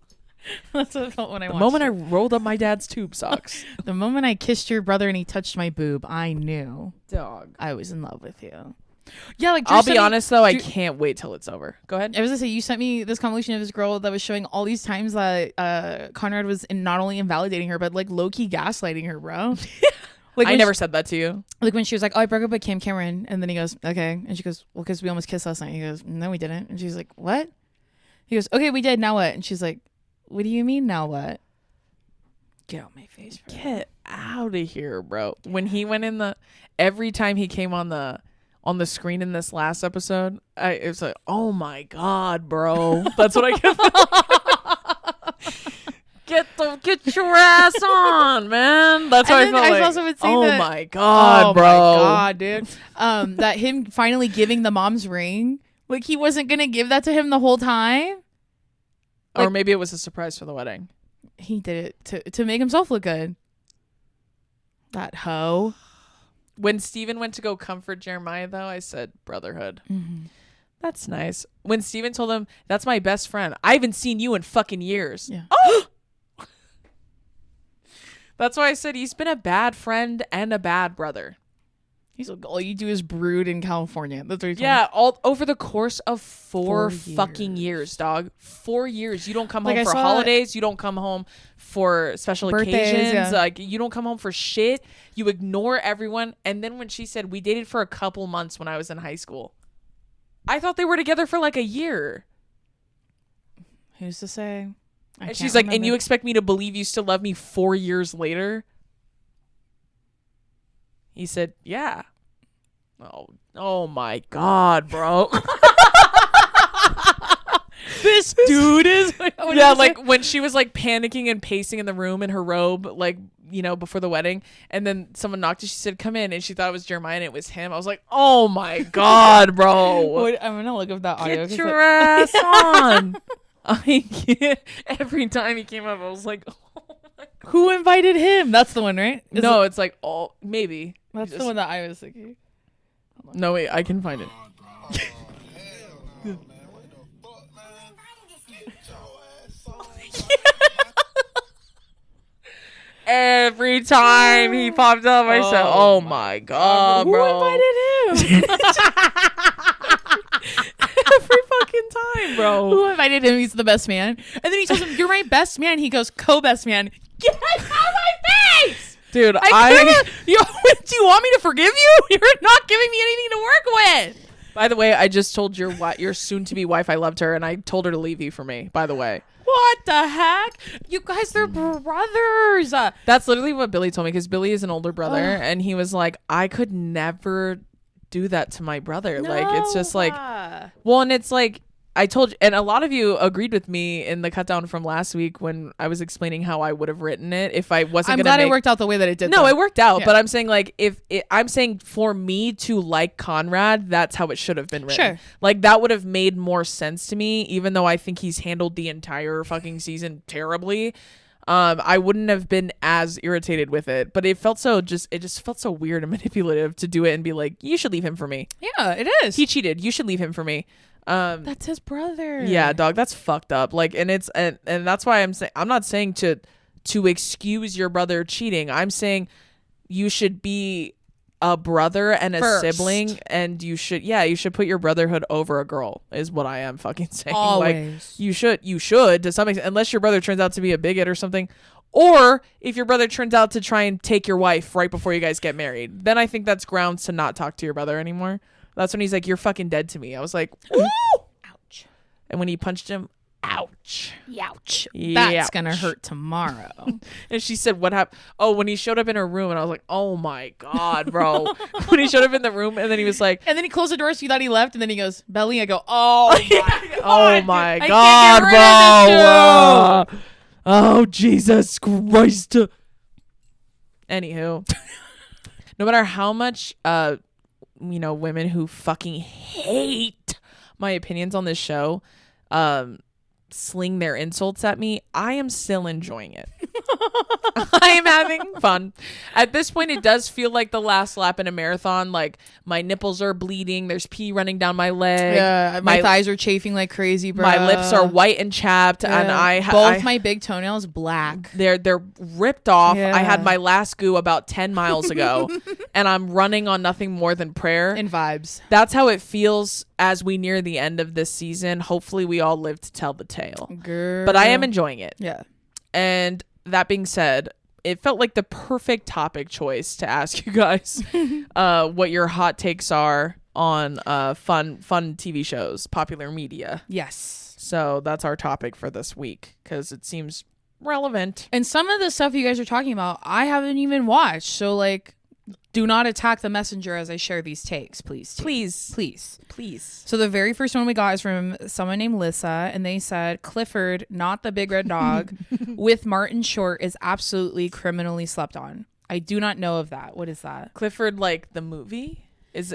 That's what I felt when I watched. The moment I rolled up my dad's tube socks. The moment I kissed your brother and he touched my boob, I knew, dog, I was in love with you. Yeah, like I'll be honest though, I can't wait till it's over. Go ahead. I was gonna say, you sent me this compilation of this girl that was showing all these times that Conrad was not only invalidating her, but like low key gaslighting her, bro. Like I never said that to you. Like when she was like, "Oh, I broke up with Cam Cameron," and then he goes, "Okay," and she goes, "Well, because we almost kissed last night." He goes, "No, we didn't," and she's like, "What?" He goes, "Okay, we did. Now what?" And she's like, "What do you mean now what?" Get out my face, bro. Get out of here, bro. When he went in every time he came on the screen in this last episode, it was like, oh my god, bro. That's what I kept get your ass on, man. That's what I felt like. Also been saying my god, bro. Oh my god, dude. That him finally giving the mom's ring, like he wasn't gonna give that to him the whole time. Or maybe it was a surprise for the wedding. He did it to make himself look good. That hoe. When Steven went to go comfort Jeremiah, though, I said, brotherhood. Mm-hmm. That's nice. When Steven told him, that's my best friend. I haven't seen you in fucking years. Yeah. Oh! That's why I said he's been a bad friend and a bad brother. He's like, all you do is brood in California. That's what he told me. All over the course of 4 fucking years, dog. 4 years. You don't come home for holidays. You don't come home for special occasions. Yeah. Like, you don't come home for shit. You ignore everyone. And then when she said, we dated for a couple months when I was in high school, I thought they were together for like a year. Who's to say? And she's like, and you expect me to believe you still love me 4 years later? He said, yeah. Oh my God, bro. This dude is yeah, like when she was like panicking and pacing in the room in her robe, like, you know, before the wedding, and then someone knocked and she said, come in, and she thought it was Jeremiah and it was him. I was like, oh my God, bro. Wait, I'm gonna look up that audio. Get your ass on. I can't. Every time he came up, I was like, oh my God. Who invited him? That's the one, right? No, it's like, oh, maybe. That's the one that I was thinking. No, wait, I can find it. Every time he popped up, I said, oh my God, Who bro. invited him? Every fucking time, bro. Who invited him? He's the best man. And then he tells him, you're my best man. He goes, co-best man. Get out of my face! Dude, do you want me to forgive you? You're not giving me anything to work with. By the way, I just told your soon-to-be wife I loved her, and I told her to leave you for me, by the way. What the heck? You guys, they're brothers. That's literally what Billy told me, because Billy is an older brother, and he was like, I could never do that to my brother. Like, it's just like, well, and it's like, I told you, and a lot of you agreed with me in the cut down from last week when I was explaining how I would have written it if I wasn't I'm glad it worked out the way that it did. No, though. it worked out, Yeah. but I'm saying like I'm saying for me to like Conrad, that's how it should have been written. Sure. Like that would have made more sense to me, even though I think he's handled the entire fucking season terribly. I wouldn't have been as irritated with it, but it just felt so weird and manipulative to do it and be like, you should leave him for me. Yeah, it is. He cheated. You should leave him for me. That's his brother. Yeah, dog, that's fucked up. Like, and it's and that's why I'm saying, I'm not saying to excuse your brother cheating. I'm saying you should be a brother and a First. sibling, and you should put your brotherhood over a girl is what I am fucking saying. Always. Like you should to some extent, unless your brother turns out to be a bigot or something. Or if your brother turns out to try and take your wife right before you guys get married, then I think that's grounds to not talk to your brother anymore. That's when he's like, you're fucking dead to me. I was like, ooh! Ouch. And when he punched him, ouch. Ouch. That's going to hurt tomorrow. And she said, what happened? Oh, when he showed up in her room, and I was like, oh my God, bro. When he showed up in the room, and then he was like, And then he closed the door so you thought he left, and then he goes, Belly. I go, oh my God. oh my I God, can't get rid of bro. Oh, Jesus Christ. Anywho, no matter how much, women who fucking hate my opinions on this show, sling their insults at me, I am still enjoying it. I am having fun. At this point, it does feel like the last lap in a marathon. Like my nipples are bleeding. There's pee running down my leg. Yeah, my thighs are chafing like crazy, bro. My lips are white and chapped, and both my big toenails black. They're ripped off. Yeah. I had my last goo about 10 miles ago, and I'm running on nothing more than prayer and vibes. That's how it feels as we near the end of this season. Hopefully, we all live to tell the tale. Girl. But I am enjoying it. Yeah. And that being said, it felt like the perfect topic choice to ask you guys what your hot takes are on fun TV shows, popular media. Yes. So that's our topic for this week because it seems relevant. And some of the stuff you guys are talking about, I haven't even watched. So, like, do not attack the messenger as I share these takes, please. Please. So the very first one we got is from someone named Lissa, and they said Clifford, not the big red dog, with Martin Short is absolutely criminally slept on. I do not know of that. What is that? Clifford, like the movie? It's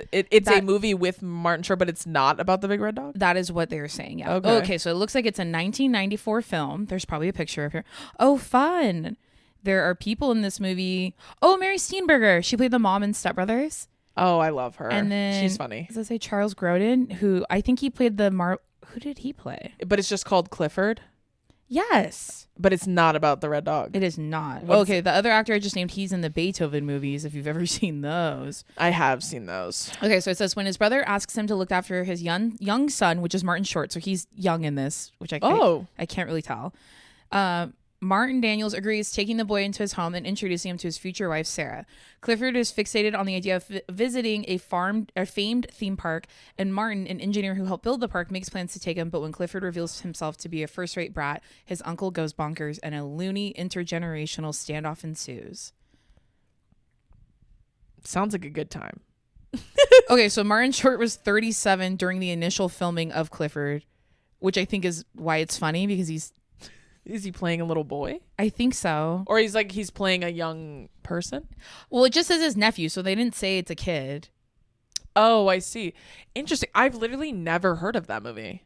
a movie with Martin Short, but it's not about the big red dog? That is what they were saying, yeah. Okay, so it looks like it's a 1994 film. There's probably a picture of her. Oh, fun. There are people in this movie. Oh, Mary Steenburgen. She played the mom in Step Brothers. Oh, I love her. And then she's funny. Does it say Charles Grodin? Who I think he played who did he play? But it's just called Clifford? Yes. But it's not about the red dog. It is not. Okay, the other actor I just named, he's in the Beethoven movies, if you've ever seen those. I have seen those. Okay, so it says when his brother asks him to look after his young son, which is Martin Short, so he's young in this, which I can't really tell. Martin Daniels agrees, taking the boy into his home and introducing him to his future wife, Sarah. Clifford is fixated on the idea of visiting a famed theme park, and Martin, an engineer who helped build the park, makes plans to take him, but when Clifford reveals himself to be a first-rate brat, his uncle goes bonkers, and a loony intergenerational standoff ensues. Sounds like a good time. Okay, so Martin Short was 37 during the initial filming of Clifford, which I think is why it's funny, because Is he playing a little boy? I think so. Or he's playing a young person? Well, it just says his nephew, so they didn't say it's a kid. Oh, I see. Interesting. I've literally never heard of that movie.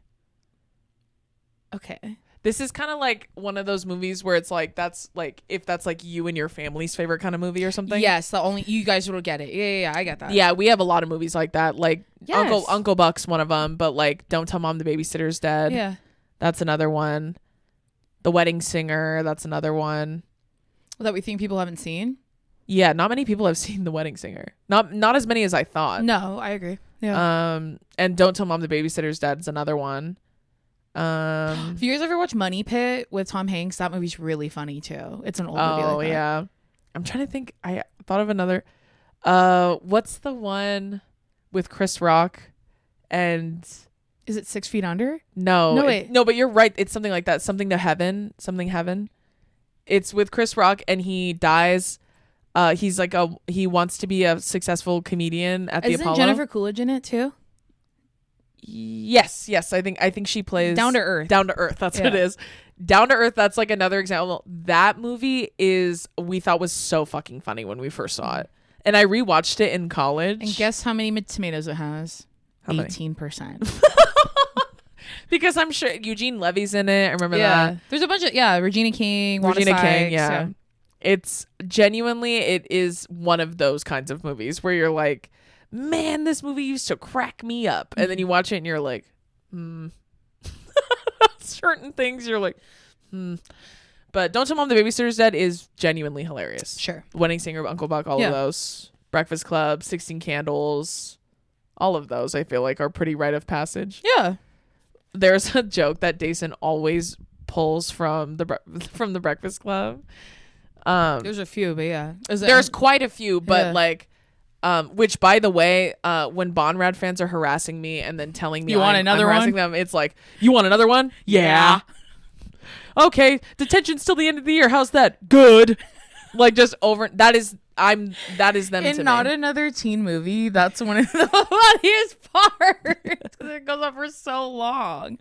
Okay. This is kind of like one of those movies where it's like, that's like, if that's like you and your family's favorite kind of movie or something. Yes, you guys will get it. Yeah, I get that. Yeah, we have a lot of movies like that. Like Yes. Uncle Buck's one of them, but like Don't Tell Mom the Babysitter's Dead. Yeah. That's another one. The Wedding Singer, that's another one. That we think people haven't seen? Yeah, not many people have seen The Wedding Singer. Not as many as I thought. No, I agree. Yeah. And Don't Tell Mom the Babysitter's Dead is another one. Have you guys ever watched Money Pit with Tom Hanks? That movie's really funny too. It's an old movie. Oh, like that. yeah. I'm trying to think. I thought of another. What's the one with Chris Rock and... Is it 6 Feet Under? No, No, wait. No, but you're right. It's something like that. Something Heaven. It's with Chris Rock and he dies. He's like he wants to be a successful comedian at the Apollo. Isn't Jennifer Coolidge in it too? Yes. I think she plays Down to Earth. That's what it is. Down to Earth. That's like another example. That movie we thought was so fucking funny when we first saw it, and I rewatched it in college. And guess how many tomatoes it has? How many? 18%. Because I'm sure Eugene Levy's in it. I remember that. There's a bunch of Regina King, Regina Wanda King, Sykes, yeah. It's genuinely, it is one of those kinds of movies where you're like, man, this movie used to crack me up. And then you watch it and you're like, certain things you're like, But Don't Tell Mom the Babysitter's Dead is genuinely hilarious. Sure. Wedding Singer, Uncle Buck, all of those. Breakfast Club, 16 Candles, all of those I feel like are pretty rite of passage. Yeah. There's a joke that Dason always pulls from the Breakfast Club. There's a few, but yeah. There's quite a few, but like, which by the way, when Bonrad fans are harassing me and then telling me you want another I'm harassing them, it's like, you want another one? Yeah. Okay, detention's till the end of the year. How's that? Good. Like just over. That is them in to not me. another teen movie. That's one of the funniest parts. It goes on for so long.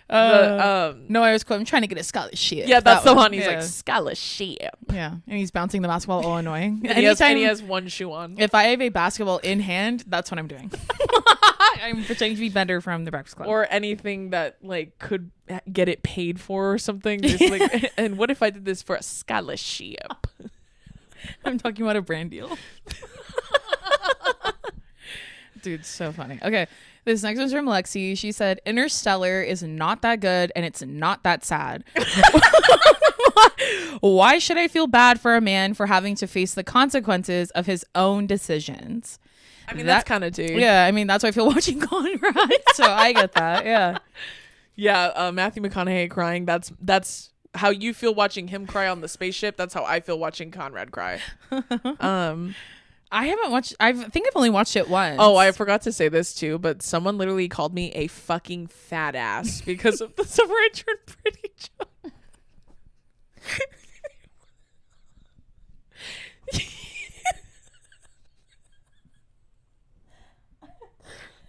No, I'm trying to get a scholarship. Yeah, that's the one. He's Yeah. like scholarship. Yeah, and he's bouncing the basketball, all annoying. And he has one shoe on. If I have a basketball in hand, that's what I'm doing. I'm pretending to be Bender from the Breakfast Club. Or anything that like could get it paid for or something. Just like, and what if I did this for a scholarship? I'm talking about a brand deal. Dude, so funny. Okay, this next one's from Lexi. She said, Interstellar is not that good and it's not that sad. Why should I feel bad for a man for having to face the consequences of his own decisions? I mean, that's kind of too. Yeah, I mean, that's why I feel watching Conrad. So I get that. Yeah. Yeah, Matthew McConaughey crying. That's how you feel watching him cry on the spaceship. That's how I feel watching Conrad cry. I haven't watched. I think I've only watched it once. Oh, I forgot to say this too, but someone literally called me a fucking fat ass because of the Summer I Turned Pretty joke.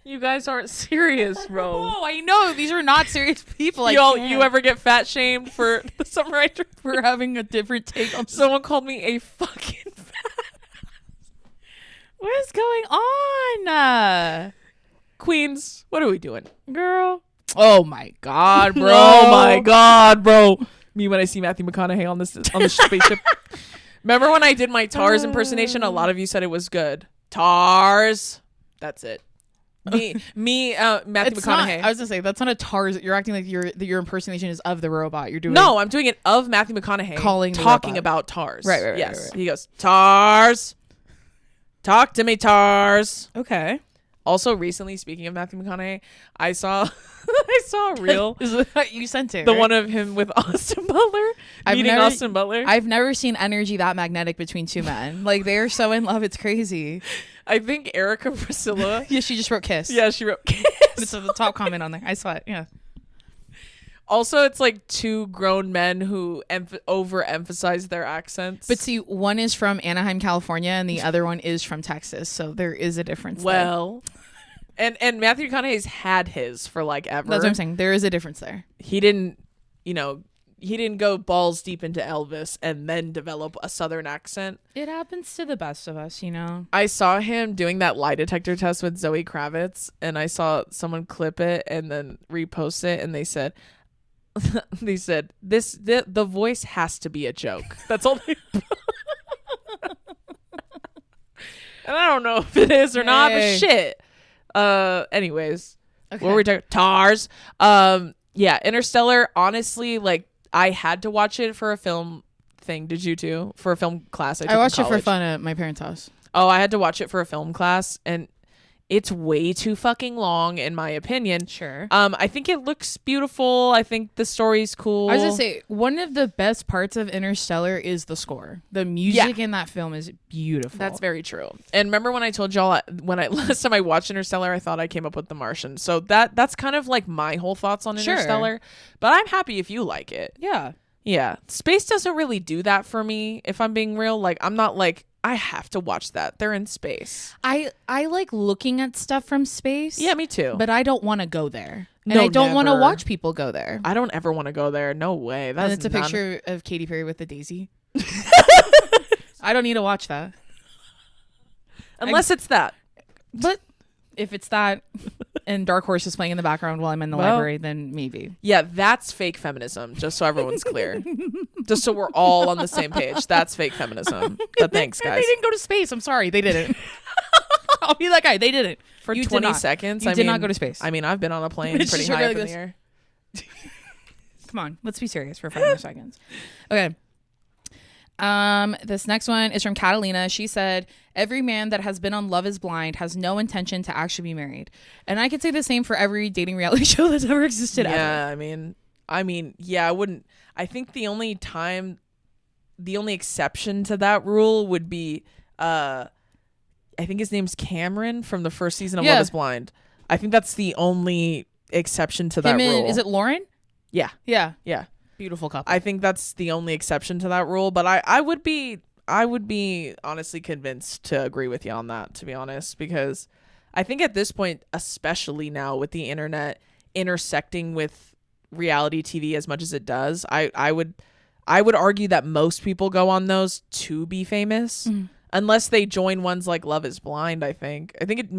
You guys aren't serious, bro. Oh, I know these are not serious people. You ever get fat shamed for the Summer I Turned for having a different take on Someone called me a fucking fat ass. What is going on? Queens, what are we doing? Girl. Oh my god, bro. Oh my god, bro. Me when I see Matthew McConaughey on the spaceship. Remember when I did my Tars impersonation? A lot of you said it was good. Tars. That's it. Matthew McConaughey. I was gonna say that's not a Tars. You're acting like your impersonation is of the robot. You're doing I'm doing it of Matthew McConaughey talking about Tars. Right. Yes. Right. He goes, Tars. Talk to me, Tars. Okay. Also, recently, speaking of Matthew McConaughey, I saw a reel. You sent it, The right? one of him with Austin Butler, meeting Austin Butler. I've never seen energy that magnetic between two men. Like, they are so in love. It's crazy. I think Erica Priscilla. Yeah, she just wrote kiss. Yeah, she wrote kiss. It's the top comment on there. I saw it. Yeah. Also, it's like two grown men who overemphasize their accents. But see, one is from Anaheim, California, and the other one is from Texas. So there is a difference. Well, and Matthew McConaughey's had his for like ever. That's what I'm saying. There is a difference there. He didn't go balls deep into Elvis and then develop a Southern accent. It happens to the best of us, you know. I saw him doing that lie detector test with Zoe Kravitz, and I saw someone clip it and then repost it, and they said, the voice has to be a joke. That's all they and I don't know if it is or not, but shit. Anyways, Okay. what were we talking? Tars. Yeah, Interstellar, honestly, like, I had to watch it for a film thing. Did you too? For a film class I watched in it for college. fun at my parents' house. Oh, I had to watch it for a film class, and it's way too fucking long, in my opinion. Sure. I think it looks beautiful. I think the story's cool. I was gonna say, one of the best parts of Interstellar is the score. The music in that film is beautiful. That's very true. And remember when I told y'all last time I watched Interstellar, I thought I came up with The Martian. So that's kind of like my whole thoughts on Sure. Interstellar. But I'm happy if you like it. Yeah. Yeah. Space doesn't really do that for me, if I'm being real. Like, I'm not like, I have to watch that. They're in space. I like looking at stuff from space. Yeah, me too. But I don't want to go there. And No, I don't want to never. watch people go there. I don't ever want to go there. No way. That's And it's a not- picture of Katy Perry with the daisy. I don't need to watch that. Unless it's that. But if it's that and Dark Horse is playing in the background while I'm in the Well, library, then maybe. Yeah, that's fake feminism, just so everyone's clear. Just so we're all on the same page. That's fake feminism. But thanks, They guys. didn't go to space. I'm sorry. They didn't. I'll be that guy. They didn't. For You did 20 not. seconds. You I did not mean, go to space. I mean, I've been on a plane It's pretty just high up really in the air. Come on. Let's be serious for 5 more seconds. Okay. This next one is from Catalina. She said, every man that has been on Love is Blind has no intention to actually be married. And I could say the same for every dating reality show that's ever existed ever. Yeah, I mean, yeah, I wouldn't. I think the only exception to that rule would be, I think his name's Cameron from the first season of Yeah. Love is Blind. I think that's the only exception to that Him and, rule. is it Lauren? Yeah, Yeah. yeah. Beautiful couple. I think that's the only exception to that rule, but I would be honestly convinced to agree with you on that, to be honest, because I think at this point, especially now with the internet intersecting with reality TV as much as it does, I would argue that most people go on those to be famous. Unless they join ones like Love is Blind, I think it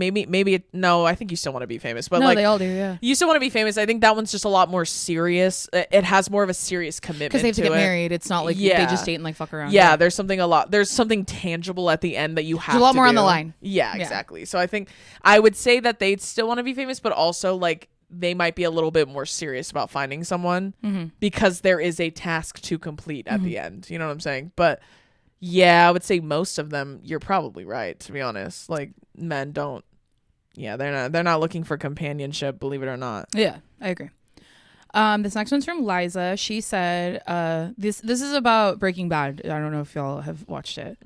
no, I think you still want to be famous, but no, like they all do, yeah. you still want to be famous. I think that one's just a lot more serious. It has more of a serious commitment Because they have to get it. married. It's not like they just date and like fuck around. Yeah, there's something tangible at the end that you have There's a lot to more on do. the line. Yeah, Yeah. exactly. So I think I would say that they'd still want to be famous, but also like they might be a little bit more serious about finding someone because there is a task to complete at the end. You know what I'm saying? But yeah, I would say most of them, you're probably right, to be honest. Like, men don't, yeah, they're not looking for companionship, believe it or not. Yeah, I agree. This next one's from Liza. She said, this is about Breaking Bad. I don't know if y'all have watched it.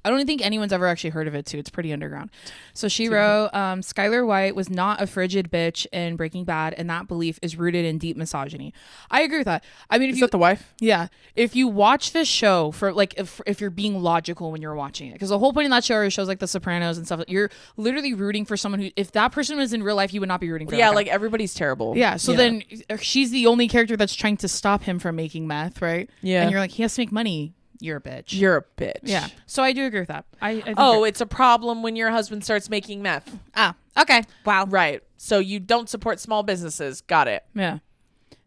I don't think anyone's ever actually heard of it too. It's pretty underground. So she wrote, Skylar White was not a frigid bitch in Breaking Bad, and that belief is rooted in deep misogyny. I agree with that. I mean, Is that the wife? yeah, if you watch this show for like, if you're being logical when you're watching it, because the whole point of that show are shows like The Sopranos and stuff, you're literally rooting for someone who, if that person was in real life, you would not be rooting for. Yeah, that guy. like everybody's terrible. Yeah, so then she's the only character that's trying to stop him from making meth, right? Yeah. And you're like, he has to make money. You're a bitch. You're a bitch. Yeah. So I do agree with that. I think Oh, it's a problem when your husband starts making meth. okay. Wow. Right. So you don't support small businesses. Got it. Yeah.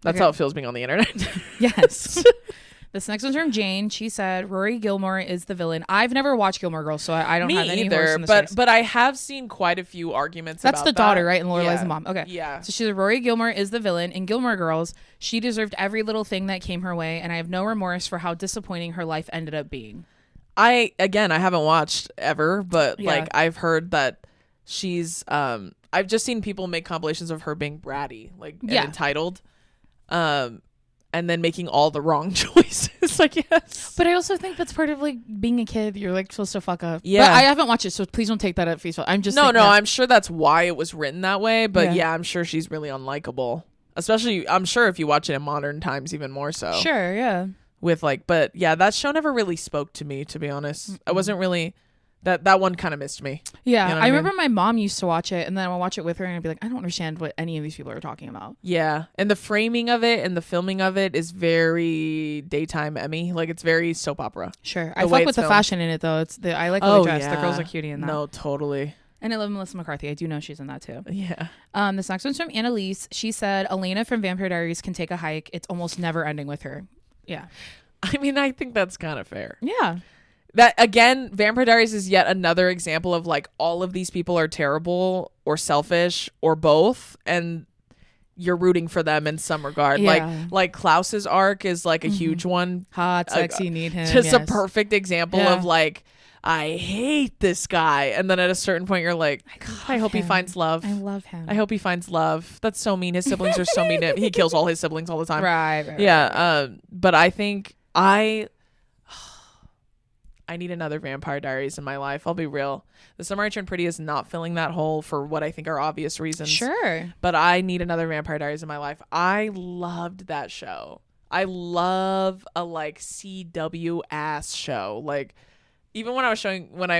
That's Okay. how it feels being on the internet. Yes. This next one's from Jane. She said, Rory Gilmore is the villain. I've never watched Gilmore Girls, so I don't Me have any horse either, in this race. but I have seen quite a few arguments That's about the that. daughter, right? And Lorelai's Yeah. the mom. Okay. Yeah. So she said, Rory Gilmore is the villain. In Gilmore Girls, she deserved every little thing that came her way, and I have no remorse for how disappointing her life ended up being. I haven't watched ever, but Yeah. like I've heard that she's I've just seen people make compilations of her being bratty, like and Yeah. entitled, and then making all the wrong choices, I guess. But I also think that's part of like being a kid. You're like supposed to fuck up. Yeah. But I haven't watched it, so please don't take that at face value. I'm just No, thinking that- I'm sure that's why it was written that way. But Yeah. yeah, I'm sure she's really unlikable. Especially, I'm sure if you watch it in modern times, even more so. Sure, yeah. With like, but yeah, that show never really spoke to me, to be honest. I wasn't really that one kind of missed me. Yeah, You know what I I mean? remember my mom used to watch it, and then I would watch it with her, and I'd be like, I don't understand what any of these people are talking about. Yeah, and the framing of it and the filming of it is very daytime Emmy. Like it's very soap opera. Sure, I The way fuck with it's the filmed. fashion in it though. I like how they dress. The girls yeah. are cutie in that. No, totally. And I love Melissa McCarthy. I do know she's in that too. Yeah. This next one's from Annalise. She said, Elena from Vampire Diaries can take a hike. It's almost never ending with her. Yeah. I mean, I think that's kind of fair. Yeah. That again, Vampire Diaries is yet another example of like all of these people are terrible or selfish or both, and you're rooting for them in some regard. Yeah. Like Klaus's arc is like a huge one. Hot, sexy, need him. Just a yes. perfect example Yeah. of like, I hate this guy, and then at a certain point you're like, I hope he him. finds love. I love him. I hope he finds love. That's so mean. His siblings are so mean to him. He kills all his siblings all the time. Right. Yeah. But I think I need another Vampire Diaries in my life. I'll be real. The Summer I Turned Pretty is not filling that hole for what I think are obvious reasons. Sure. But I need another Vampire Diaries in my life. I loved that show. I love a like CW ass show. Like even when I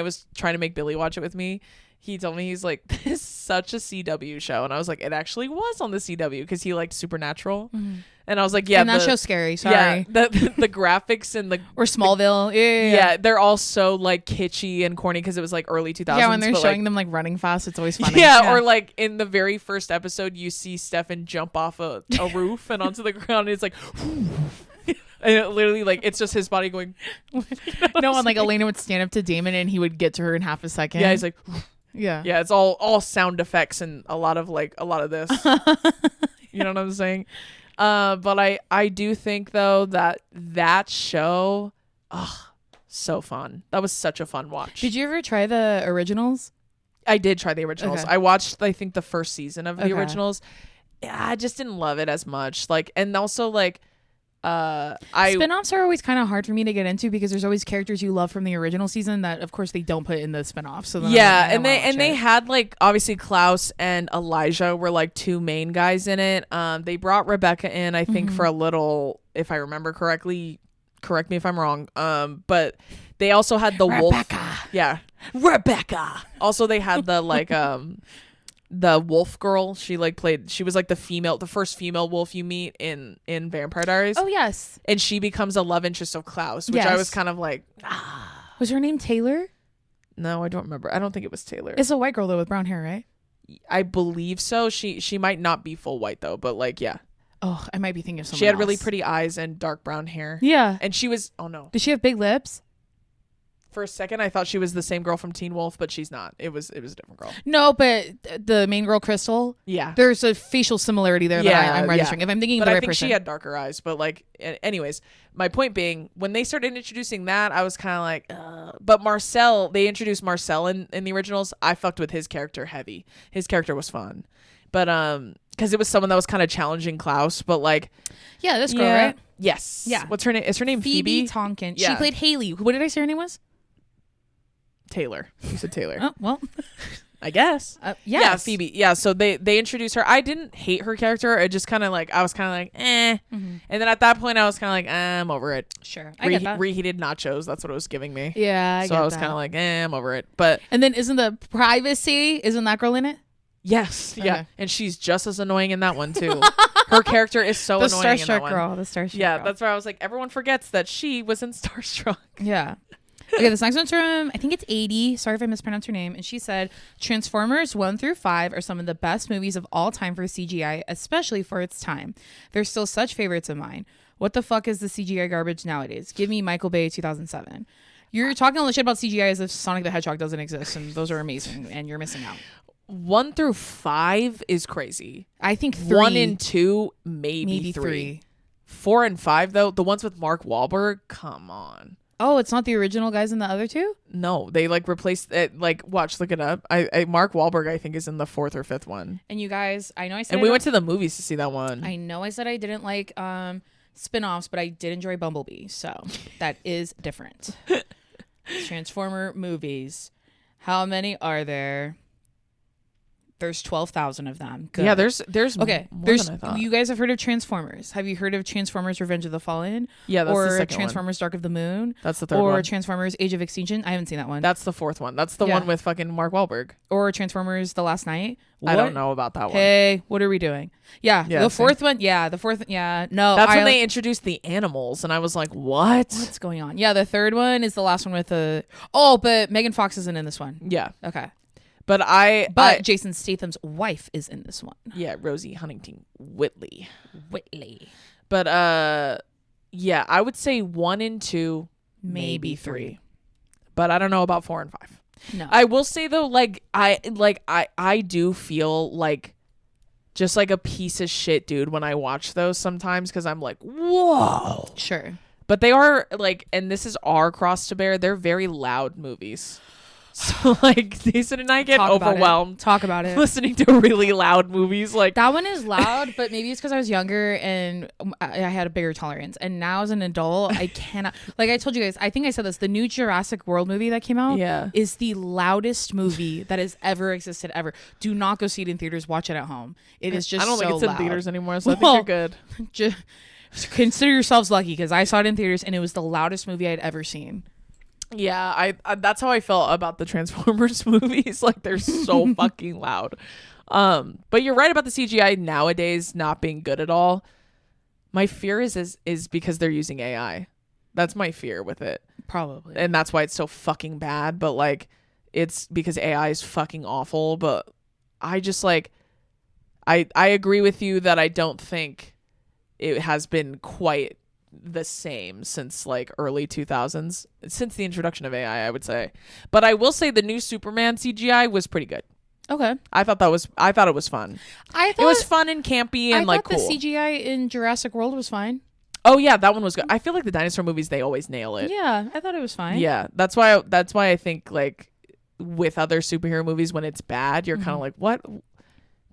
was trying to make Billy watch it with me, he told me, he's like, this is such a CW show. And I was like, it actually was on the CW because he liked Supernatural. Mm-hmm. And I was like, yeah. And that show's scary. Sorry. Yeah, the graphics and the Or Smallville. Yeah. they're all so like kitschy and corny because it was like early 2000s. Yeah, when they're but, showing like, them like running fast, it's always funny. yeah, or like in the very first episode, you see Stefan jump off a roof and onto the ground, and it's like, and it literally like it's just his body going. No, and like Elena would stand up to Damon and he would get to her in half a second. Yeah, he's like, yeah. yeah, it's all sound effects and a lot of this. You know what I'm saying? But I do think though that show, so fun. That was such a fun watch. Did you ever try the originals? I did try the originals. Okay. I watched, I think, the first season of the Okay. originals. Yeah, I just didn't love it as much. Like, and also like, Spinoffs are always kind of hard for me to get into because there's always characters you love from the original season that, of course, they don't put in the spinoff. So then yeah, I'm like, and they had like obviously Klaus and Elijah were like two main guys in it. They brought Rebecca in, I think, for a little, if I remember correctly. Correct me if I'm wrong. But they also had the Rebecca. wolf. Yeah, Rebecca. Also, they had the like the wolf girl. She was like the first female wolf you meet in Vampire Diaries. Oh yes. And she becomes a love interest of Klaus, which I Yes. was kind of like, Was her name Taylor? no, I don't remember. I don't think it was Taylor. It's a white girl though with brown hair, right? I believe so. She might not be full white though, but like, yeah. Oh, I might be thinking of someone She had really else. pretty eyes and dark brown hair. Yeah. And she was, oh no. Did she have big lips? For a second, I thought she was the same girl from Teen Wolf, but she's not. It was a different girl. No, but the main girl, Crystal. Yeah. There's a facial similarity there that I'm registering. yeah. If I'm thinking But of the I right think person. she had darker eyes. But like, anyways, my point being, when they started introducing that, I was kind of like, but Marcel, they introduced Marcel in the originals. I fucked with his character heavy. His character was fun, but because it was someone that was kind of challenging Klaus. But like, Yeah, this girl, right? Yes. Yeah. What's her name? Is her name Phoebe Phoebe? Tonkin. She Yeah. played Haley. What did I say her name was? Taylor. You said Taylor. Oh, well. I guess. Yes. Yeah, Phoebe. Yeah, so they introduced her. I didn't hate her character. It just kind of like, I was kind of like, eh. Mm-hmm. And then at that point, I was kind of like, I'm over it. Sure. I get that. Reheated nachos. That's what it was giving me. Yeah, So I was kind of like, I'm over it. But And then isn't the privacy, isn't that girl in it? yes, yeah. Okay. And she's just as annoying in that one too. Her character is so The annoying in that Starstruck one. girl. The Starstruck Yeah, girl. that's where I was like, everyone forgets that she was in Starstruck. Yeah. Okay, this next one's from, I think it's 80. Sorry if I mispronounced her name. And she said, Transformers 1 through 5 are some of the best movies of all time for CGI, especially for its time. They're still such favorites of mine. What the fuck is the CGI garbage nowadays? Give me Michael Bay 2007. You're talking all the shit about CGI as if Sonic the Hedgehog doesn't exist, and those are amazing, and you're missing out. 1 through 5 is crazy. I think 3. 1 and 2, maybe 3. 4 and 5 though, the ones with Mark Wahlberg, come on. Oh, it's not the original guys in the other two? No, they like replaced it. Like, watch, look it up. I Mark Wahlberg, I think, is in the 4th or 5th one. And you guys, I know I said And we went to the movies to see that one. I know I said I didn't like spin-offs, but I did enjoy Bumblebee, so that is different. Transformer movies. How many are there? There's 12,000 of them. Good. Yeah, there's okay. More There's than I thought. you guys have heard of Transformers? Have you heard of Transformers: Revenge of the Fallen? Yeah, that's or the second Transformers: Dark of the Moon? one. That's the third or one. Transformers: Age of Extinction? I haven't seen that one. That's the 4th one. That's the Yeah. one with fucking Mark Wahlberg. or Transformers: The Last Night? I don't know about that one. Hey, what are we doing? Yeah, Yeah, the same. 4th one. Yeah, the 4th. Yeah, no. That's when they introduced the animals, and I was like, what? What's going on? Yeah, the 3rd one is the last one with the. Oh, but Megan Fox isn't in this one. Yeah, Okay. but Jason Statham's wife is in this one. yeah, Rosie Huntington Whitley. But Yeah, I would say 1 and 2, maybe 3. but I don't know about 4 and 5. No. I will say though, I do feel like just like a piece of shit, dude, when I watch those sometimes, because I'm like, whoa. Sure. But they are like, and this is our cross to bear, they're very loud movies. So like Jason and I get overwhelmed Talk about it. listening to really loud movies. Like That one is loud, but maybe it's because I was younger and I had a bigger tolerance. And now as an adult, I cannot. Like I told you guys, I think I said this. The new Jurassic World movie that came out is the loudest movie that has ever existed ever. Do not go see it in theaters. Watch it at home. It is just I don't so think it's loud. in theaters anymore, so I think you're good. Just consider yourselves lucky because I saw it in theaters and it was the loudest movie I'd ever seen. Yeah, I that's how I felt about the Transformers movies. Like they're so fucking loud. But you're right about the CGI nowadays not being good at all. My fear is because they're using AI. That's my fear with it. Probably. And that's why it's so fucking bad. But like, it's because AI is fucking awful. But I just like, I agree with you that I don't think it has been quite the same since like early 2000s, since the introduction of AI, I would say. But I will say the new Superman CGI was pretty good. Okay. I thought it was fun. It was fun and campy and like cool. The CGI in Jurassic World was fine. Oh yeah, that one was good. I feel like the dinosaur movies, they always nail it. Yeah, I thought it was fine. Yeah, that's why I think like with other superhero movies, when it's bad, you're kind of like, what?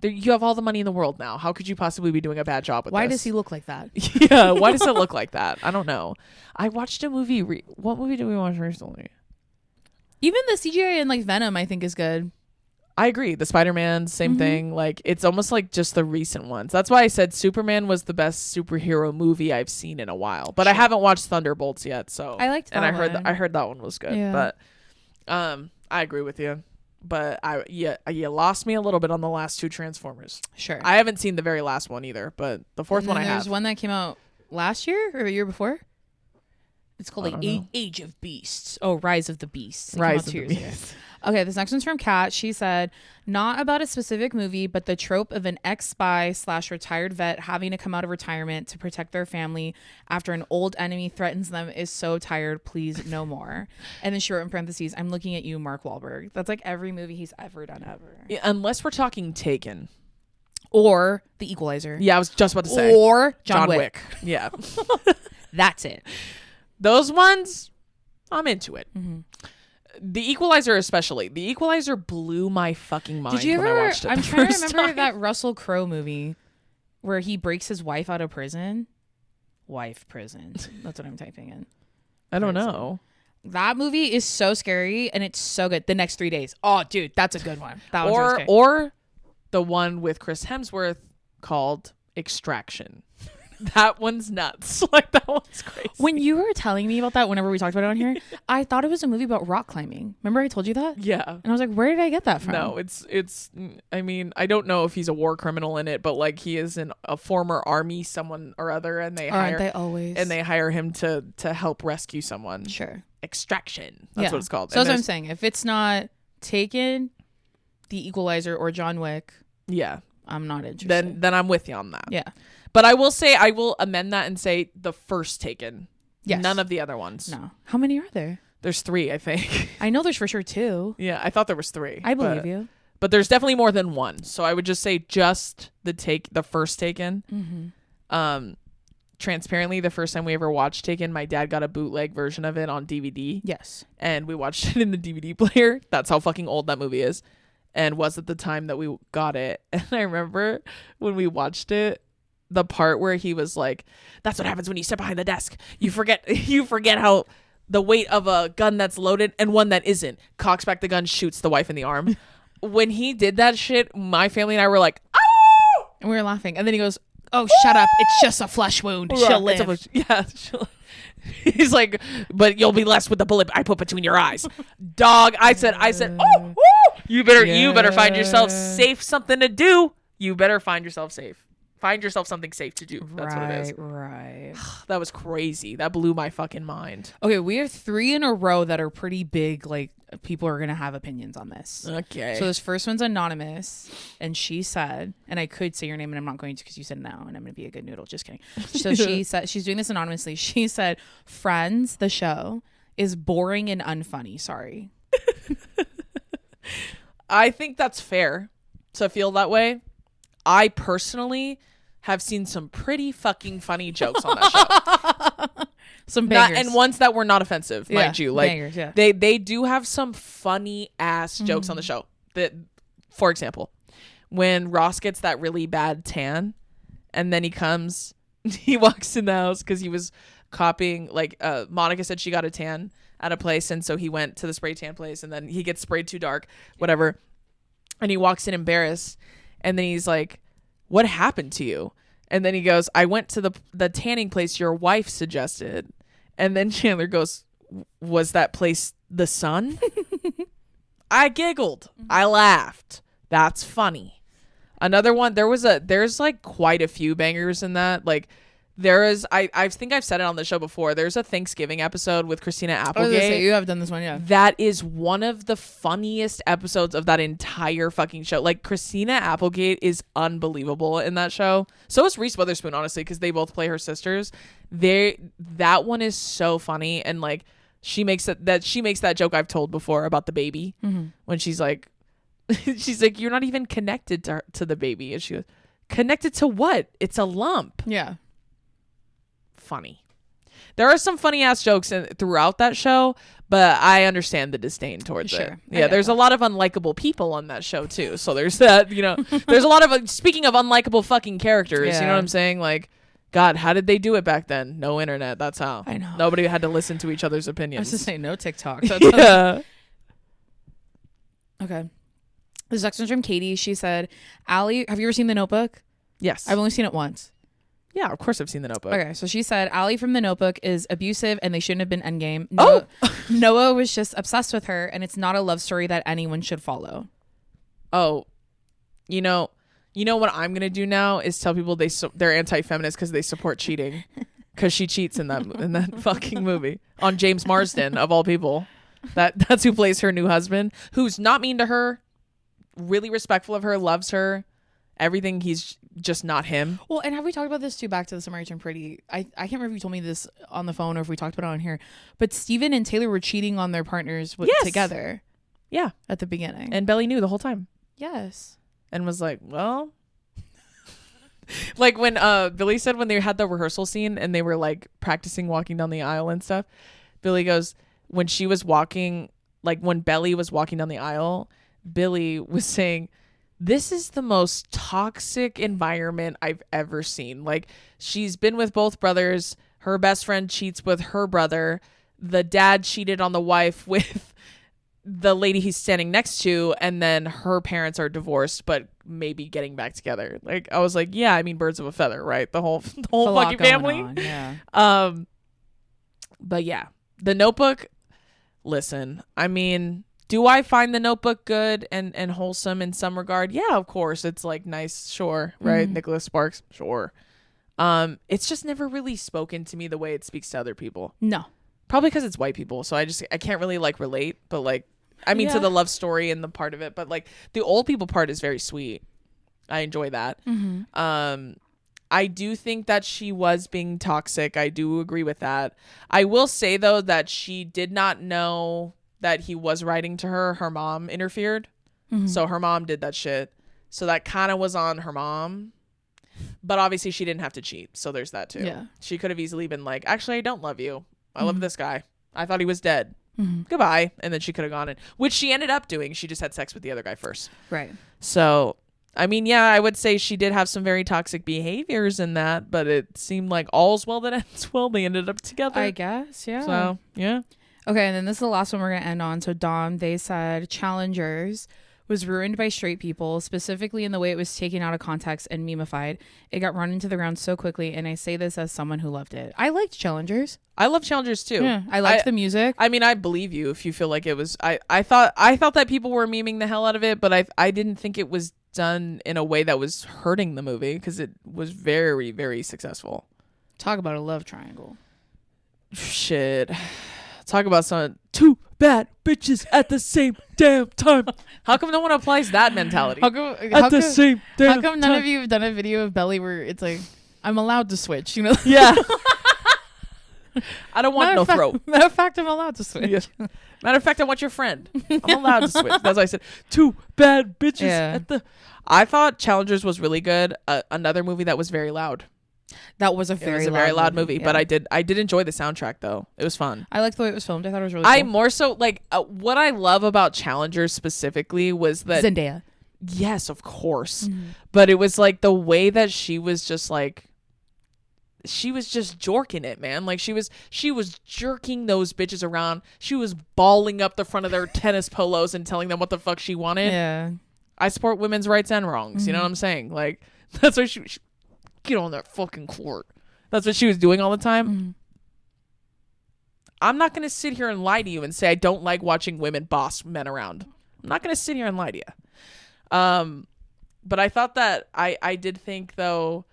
You have all the money in the world now. How could you possibly be doing a bad job with Why this? does he look like that? Yeah, why does it look like that? I don't know. I watched a movie. What movie did we watch recently? Even the CGI in like Venom, I think, is good. I agree. The Spider-Man, same thing. Like it's almost like just the recent ones. That's why I said Superman was the best superhero movie I've seen in a while. But I haven't watched Thunderbolts yet. So I liked that and one. I heard that one was good. Yeah. But I agree with you. But you lost me a little bit on the last 2 Transformers. Sure. I haven't seen the very last one either, but the 4th one I have. There's one that came out last year or the year before. It's called like Age of Beasts. Oh, Rise of the Beasts. Rise of the Beasts. Okay, this next one's from Kat. She said, not about a specific movie, but the trope of an ex-spy / retired vet having to come out of retirement to protect their family after an old enemy threatens them is so tired. Please, no more. And then she wrote in parentheses, I'm looking at you, Mark Wahlberg. That's like every movie he's ever done ever. Yeah, unless we're talking Taken. Or The Equalizer. Yeah, I was just about to say. Or John Wick. Yeah. That's it. Those ones, I'm into it. Mm-hmm. The Equalizer especially. The Equalizer blew my fucking mind when I watched it. I'm the trying to first remember time. that Russell Crowe movie where he breaks his wife out of prison. Wife prison. That's what I'm typing in. I don't know. That movie is so scary and it's so good. The Next 3 Days. Oh, dude, that's a good one. That one's really scary. Or the one with Chris Hemsworth called Extraction. That one's nuts. Like that one's crazy. When you were telling me about that, whenever we talked about it on here, I thought it was a movie about rock climbing. Remember I told you that? Yeah. And I was like, where did I get that from? No, it's. I mean, I don't know if he's a war criminal in it, but like he is a former army someone or other, and Aren't they always? and they hire him to help rescue someone. Sure. Extraction. That's what it's called. So that's what I'm saying. If it's not Taken, The Equalizer, or John Wick, yeah, I'm not interested. Then I'm with you on that. Yeah. But I will say, I will amend that and say the first Taken. Yes. None of the other ones. No. How many are there? There's 3, I think. I know there's for sure 2. Yeah, I thought there was 3. I believe you. But there's definitely more than 1. So I would just say just the first Taken. transparently, the first time we ever watched Taken, my dad got a bootleg version of it on DVD. Yes. And we watched it in the DVD player. That's how fucking old that movie is. And was at the time that we got it. And I remember when we watched it, the part where he was like, that's what happens when you step behind the desk. You forget how the weight of a gun that's loaded and one that isn't. Cocks back the gun, shoots the wife in the arm. When he did that shit, my family and I were like, oh! And we were laughing. And then he goes, oh, shut up. It's just a flesh wound. She'll live. Yeah. He's like, but you'll be less with the bullet I put between your eyes. Dog, I said, oh, you better find yourself safe something to do. You better find yourself safe. Find yourself something safe to do. That's what it is. Right. That was crazy. That blew my fucking mind. Okay, we have 3 in a row that are pretty big. Like, people are going to have opinions on this. Okay. So this first one's anonymous. And she said, and I could say your name and I'm not going to because you said no. And I'm going to be a good noodle. Just kidding. So she said, she's doing this anonymously. She said, Friends, the show, is boring and unfunny. Sorry. I think that's fair to feel that way. I personally have seen some pretty fucking funny jokes on that show. Some bangers. And ones that were not offensive, mind you. Like bangers, yeah. they do have some funny ass jokes on the show. That, for example, when Ross gets that really bad tan and then he walks in the house because he was copying, like Monica said she got a tan at a place, and so he went to the spray tan place, and then he gets sprayed too dark, whatever, and he walks in embarrassed, and then he's like, what happened to you? And then he goes, I went to the tanning place your wife suggested. And then Chandler goes, was that place the sun? I giggled. I laughed. That's funny. Another one, there's like quite a few bangers in that. Like there is, I think I've said it on the show before. There's a Thanksgiving episode with Christina Applegate. You have done this one, yeah. That is one of the funniest episodes of that entire fucking show. Like Christina Applegate is unbelievable in that show. So is Reese Witherspoon, honestly, because they both play her sisters. That one is so funny, and like she makes that joke I've told before about the baby when she's like, you're not even connected to the baby, and she goes, connected to what? It's a lump. Yeah. Funny. There are some funny ass jokes throughout that show, but I understand the disdain towards it. Yeah, there's a lot of unlikable people on that show too. So there's that, there's a lot of, speaking of unlikable fucking characters, you know what I'm saying? Like, God, how did they do it back then? No internet. That's how. I know. Nobody had to listen to each other's opinions. I was just saying no TikTok. Yeah. Okay. This next one's from Katie. She said, Allie, have you ever seen The Notebook? Yes. I've only seen it once. Yeah, of course I've seen The Notebook. Okay, so she said Allie from The Notebook is abusive and they shouldn't have been endgame. Noah was just obsessed with her, and it's not a love story that anyone should follow. Oh, you know what I'm gonna do now is tell people they're anti-feminist because they support cheating, because she cheats in that fucking movie on James Marsden of all people. That's who plays her new husband, who's not mean to her, really respectful of her, loves her. Everything, he's just not him. Well, and have we talked about this too? Back to the Summer I Turned Pretty. I can't remember if you told me this on the phone or if we talked about it on here. But Steven and Taylor were cheating on their partners together. Yeah, at the beginning, and Belly knew the whole time. Yes, and was like, well, like when Billy said when they had the rehearsal scene and they were like practicing walking down the aisle and stuff. Billy goes, when she was walking, like when Belly was walking down the aisle, Billy was saying, this is the most toxic environment I've ever seen. Like, she's been with both brothers. Her best friend cheats with her brother. The dad cheated on the wife with the lady he's standing next to. And then her parents are divorced, but maybe getting back together. Like, I was like, yeah, I mean, birds of a feather, right? The whole fucking family. On, yeah. But yeah, The Notebook, listen, I mean, do I find The Notebook good and wholesome in some regard? Yeah, of course. It's like nice, sure, right? Nicholas Sparks, sure. It's just never really spoken to me the way it speaks to other people. No. Probably because it's white people, so I can't really like relate, but like, I mean, to the love story and the part of it, but like the old people part is very sweet. I enjoy that. I do think that she was being toxic. I do agree with that. I will say though that she did not know that he was writing to her. Her mom interfered. So her mom did that shit. So that kind of was on her mom. But obviously she didn't have to cheat, so there's that too. Yeah. She could have easily been like, actually, I don't love you. I love Mhm. this guy. I thought he was dead. Goodbye. And then she could have gone in, which she ended up doing. She just had sex with the other guy first. Right. So, I mean, yeah, I would say she did have some very toxic behaviors in that, but it seemed like all's well that ends well. They ended up together. I guess, yeah. So, yeah. Okay, and then this is the last one we're going to end on. So, Dom, they said Challengers was ruined by straight people, specifically in the way it was taken out of context and memeified. It got run into the ground so quickly, and I say this as someone who loved it. I liked Challengers. I love Challengers too. Yeah, I liked the music. I mean, I believe you if you feel like it was. I thought that people were memeing the hell out of it, but I didn't think it was done in a way that was hurting the movie because it was very, very successful. Talk about a love triangle. Shit. Talk about some two bad bitches at the same damn time. How come no one applies that mentality? How come none of you have done a video of Belly where it's like, I'm allowed to switch, you know? Yeah. I don't want no throat. Matter of fact, I'm allowed to switch. Yeah. Matter of fact, I want your friend. I'm allowed to switch. That's why I said two bad bitches at the. I thought Challengers was really good. Another movie that was very loud. That was a very loud movie. Yeah. But I did enjoy the soundtrack though. It was fun. I liked the way it was filmed. I thought it was really cool. I more so like what I love about Challengers specifically was that Zendaya. Yes, of course. But it was like the way that she was just like. She was just jorking it, man. Like she was jerking those bitches around. She was balling up the front of their tennis polos and telling them what the fuck she wanted. Yeah. I support women's rights and wrongs. You know what I'm saying? Like that's what she get on that fucking court. That's what she was doing all the time. I'm not going to sit here and lie to you and say I don't like watching women boss men around. I'm not going to sit here and lie to you. But I thought that I did think though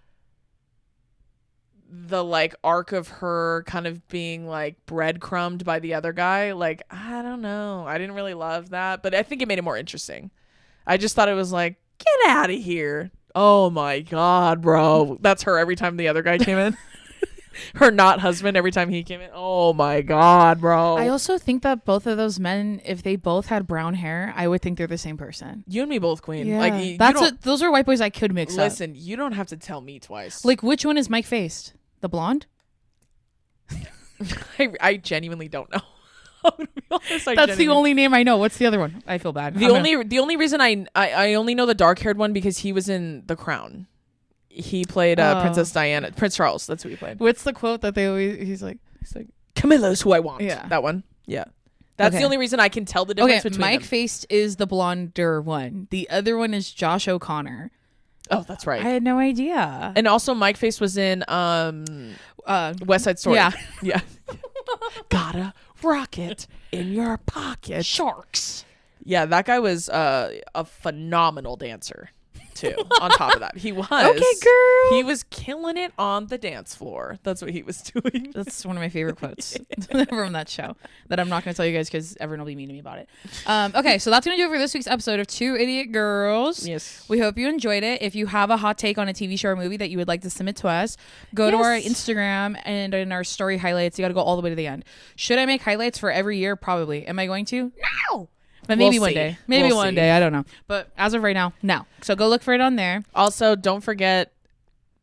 the like arc of her kind of being like breadcrumbed by the other guy, like I don't know, I didn't really love that, but I think it made it more interesting. I just thought it was like, get out of here. Oh my god, bro. That's her every time the other guy came in. Her not husband every time he came in. Oh my god, bro. I also think that both of those men, if they both had brown hair, I would think they're the same person. You and me both, queen. Yeah. Like those are white boys I could mix up. Listen, you don't have to tell me twice. Like which one is Mike faced? The blonde? I genuinely don't know. I'm gonna be honest, That's the only name I know. What's the other one? I feel bad. The only reason I only know the dark haired one because he was in The Crown. He played Princess Diana, Prince Charles. That's who he played. What's the quote that they always? He's like Camilla's who I want. Yeah, that one. Yeah, that's the only reason I can tell the difference between Mike them. faced is the blonder one. The other one is Josh O'Connor. Oh, that's right. I had no idea. And also, Mike Face was in West Side Story. Yeah, yeah. Got a rocket in your pocket. Sharks. Yeah, that guy was a phenomenal dancer too. On top of that, he was. Okay, girl. He was killing it on the dance floor. That's what he was doing. That's one of my favorite quotes from that show that I'm not going to tell you guys because everyone will be mean to me about it. Okay, so that's going to do it for this week's episode of Two Idiot Girls. Yes. We hope you enjoyed it. If you have a hot take on a TV show or movie that you would like to submit to us, go to our Instagram and in our story highlights. You got to go all the way to the end. Should I make highlights for every year? Probably. Am I going to? No. But maybe one day. Maybe one day. I don't know. But as of right now, no. So go look for it on there. Also, don't forget,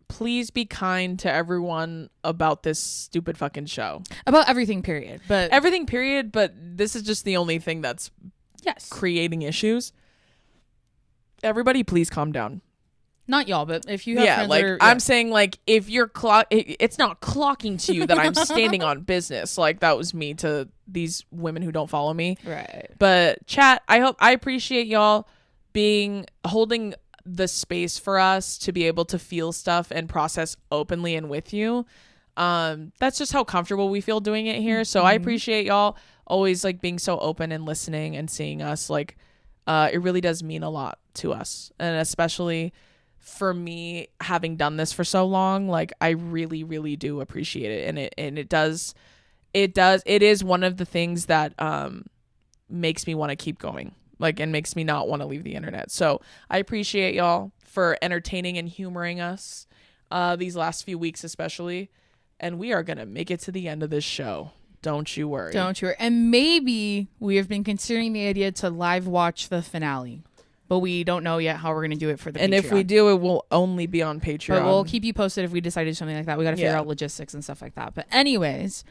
please be kind to everyone about this stupid fucking show. About everything, period. But everything, period. But this is just the only thing that's creating issues. Everybody, please calm down. Not y'all, but if you have friends like that are, I'm saying, like if you're it's not clocking to you that I'm standing on business. Like that was me to these women who don't follow me. Right. But chat, I appreciate y'all holding the space for us to be able to feel stuff and process openly and with you. That's just how comfortable we feel doing it here. So I appreciate y'all always like being so open and listening and seeing us. Like it really does mean a lot to us, and especially for me having done this for so long, like I really, really do appreciate it. And it is one of the things that makes me want to keep going, like, and makes me not want to leave the internet. So I appreciate y'all for entertaining and humoring us these last few weeks, especially. And we are going to make it to the end of this show. Don't you worry. And maybe we have been considering the idea to live watch the finale. but we don't know yet how we're going to do it for the And Patreon. if we do, it will only be on Patreon. But we'll keep you posted if we decide to do something like that. We got to figure out logistics and stuff like that. But anyways,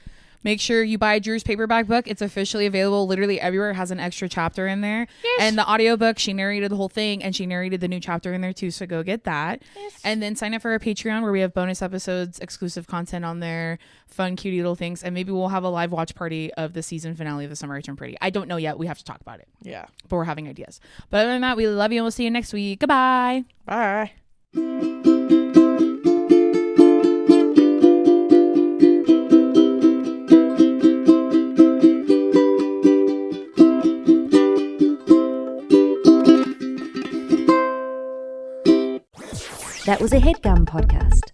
make sure you buy Drew's paperback book. It's officially available literally everywhere. It has an extra chapter in there. Yes. And the audiobook, she narrated the whole thing, and she narrated the new chapter in there too. So go get that. Yes. And then sign up for our Patreon where we have bonus episodes, exclusive content on there, fun, cutie little things. And maybe we'll have a live watch party of the season finale of The Summer I Turned Pretty. I don't know yet. We have to talk about it. Yeah. But we're having ideas. But other than that, we love you and we'll see you next week. Goodbye. Bye. That was a HeadGum podcast.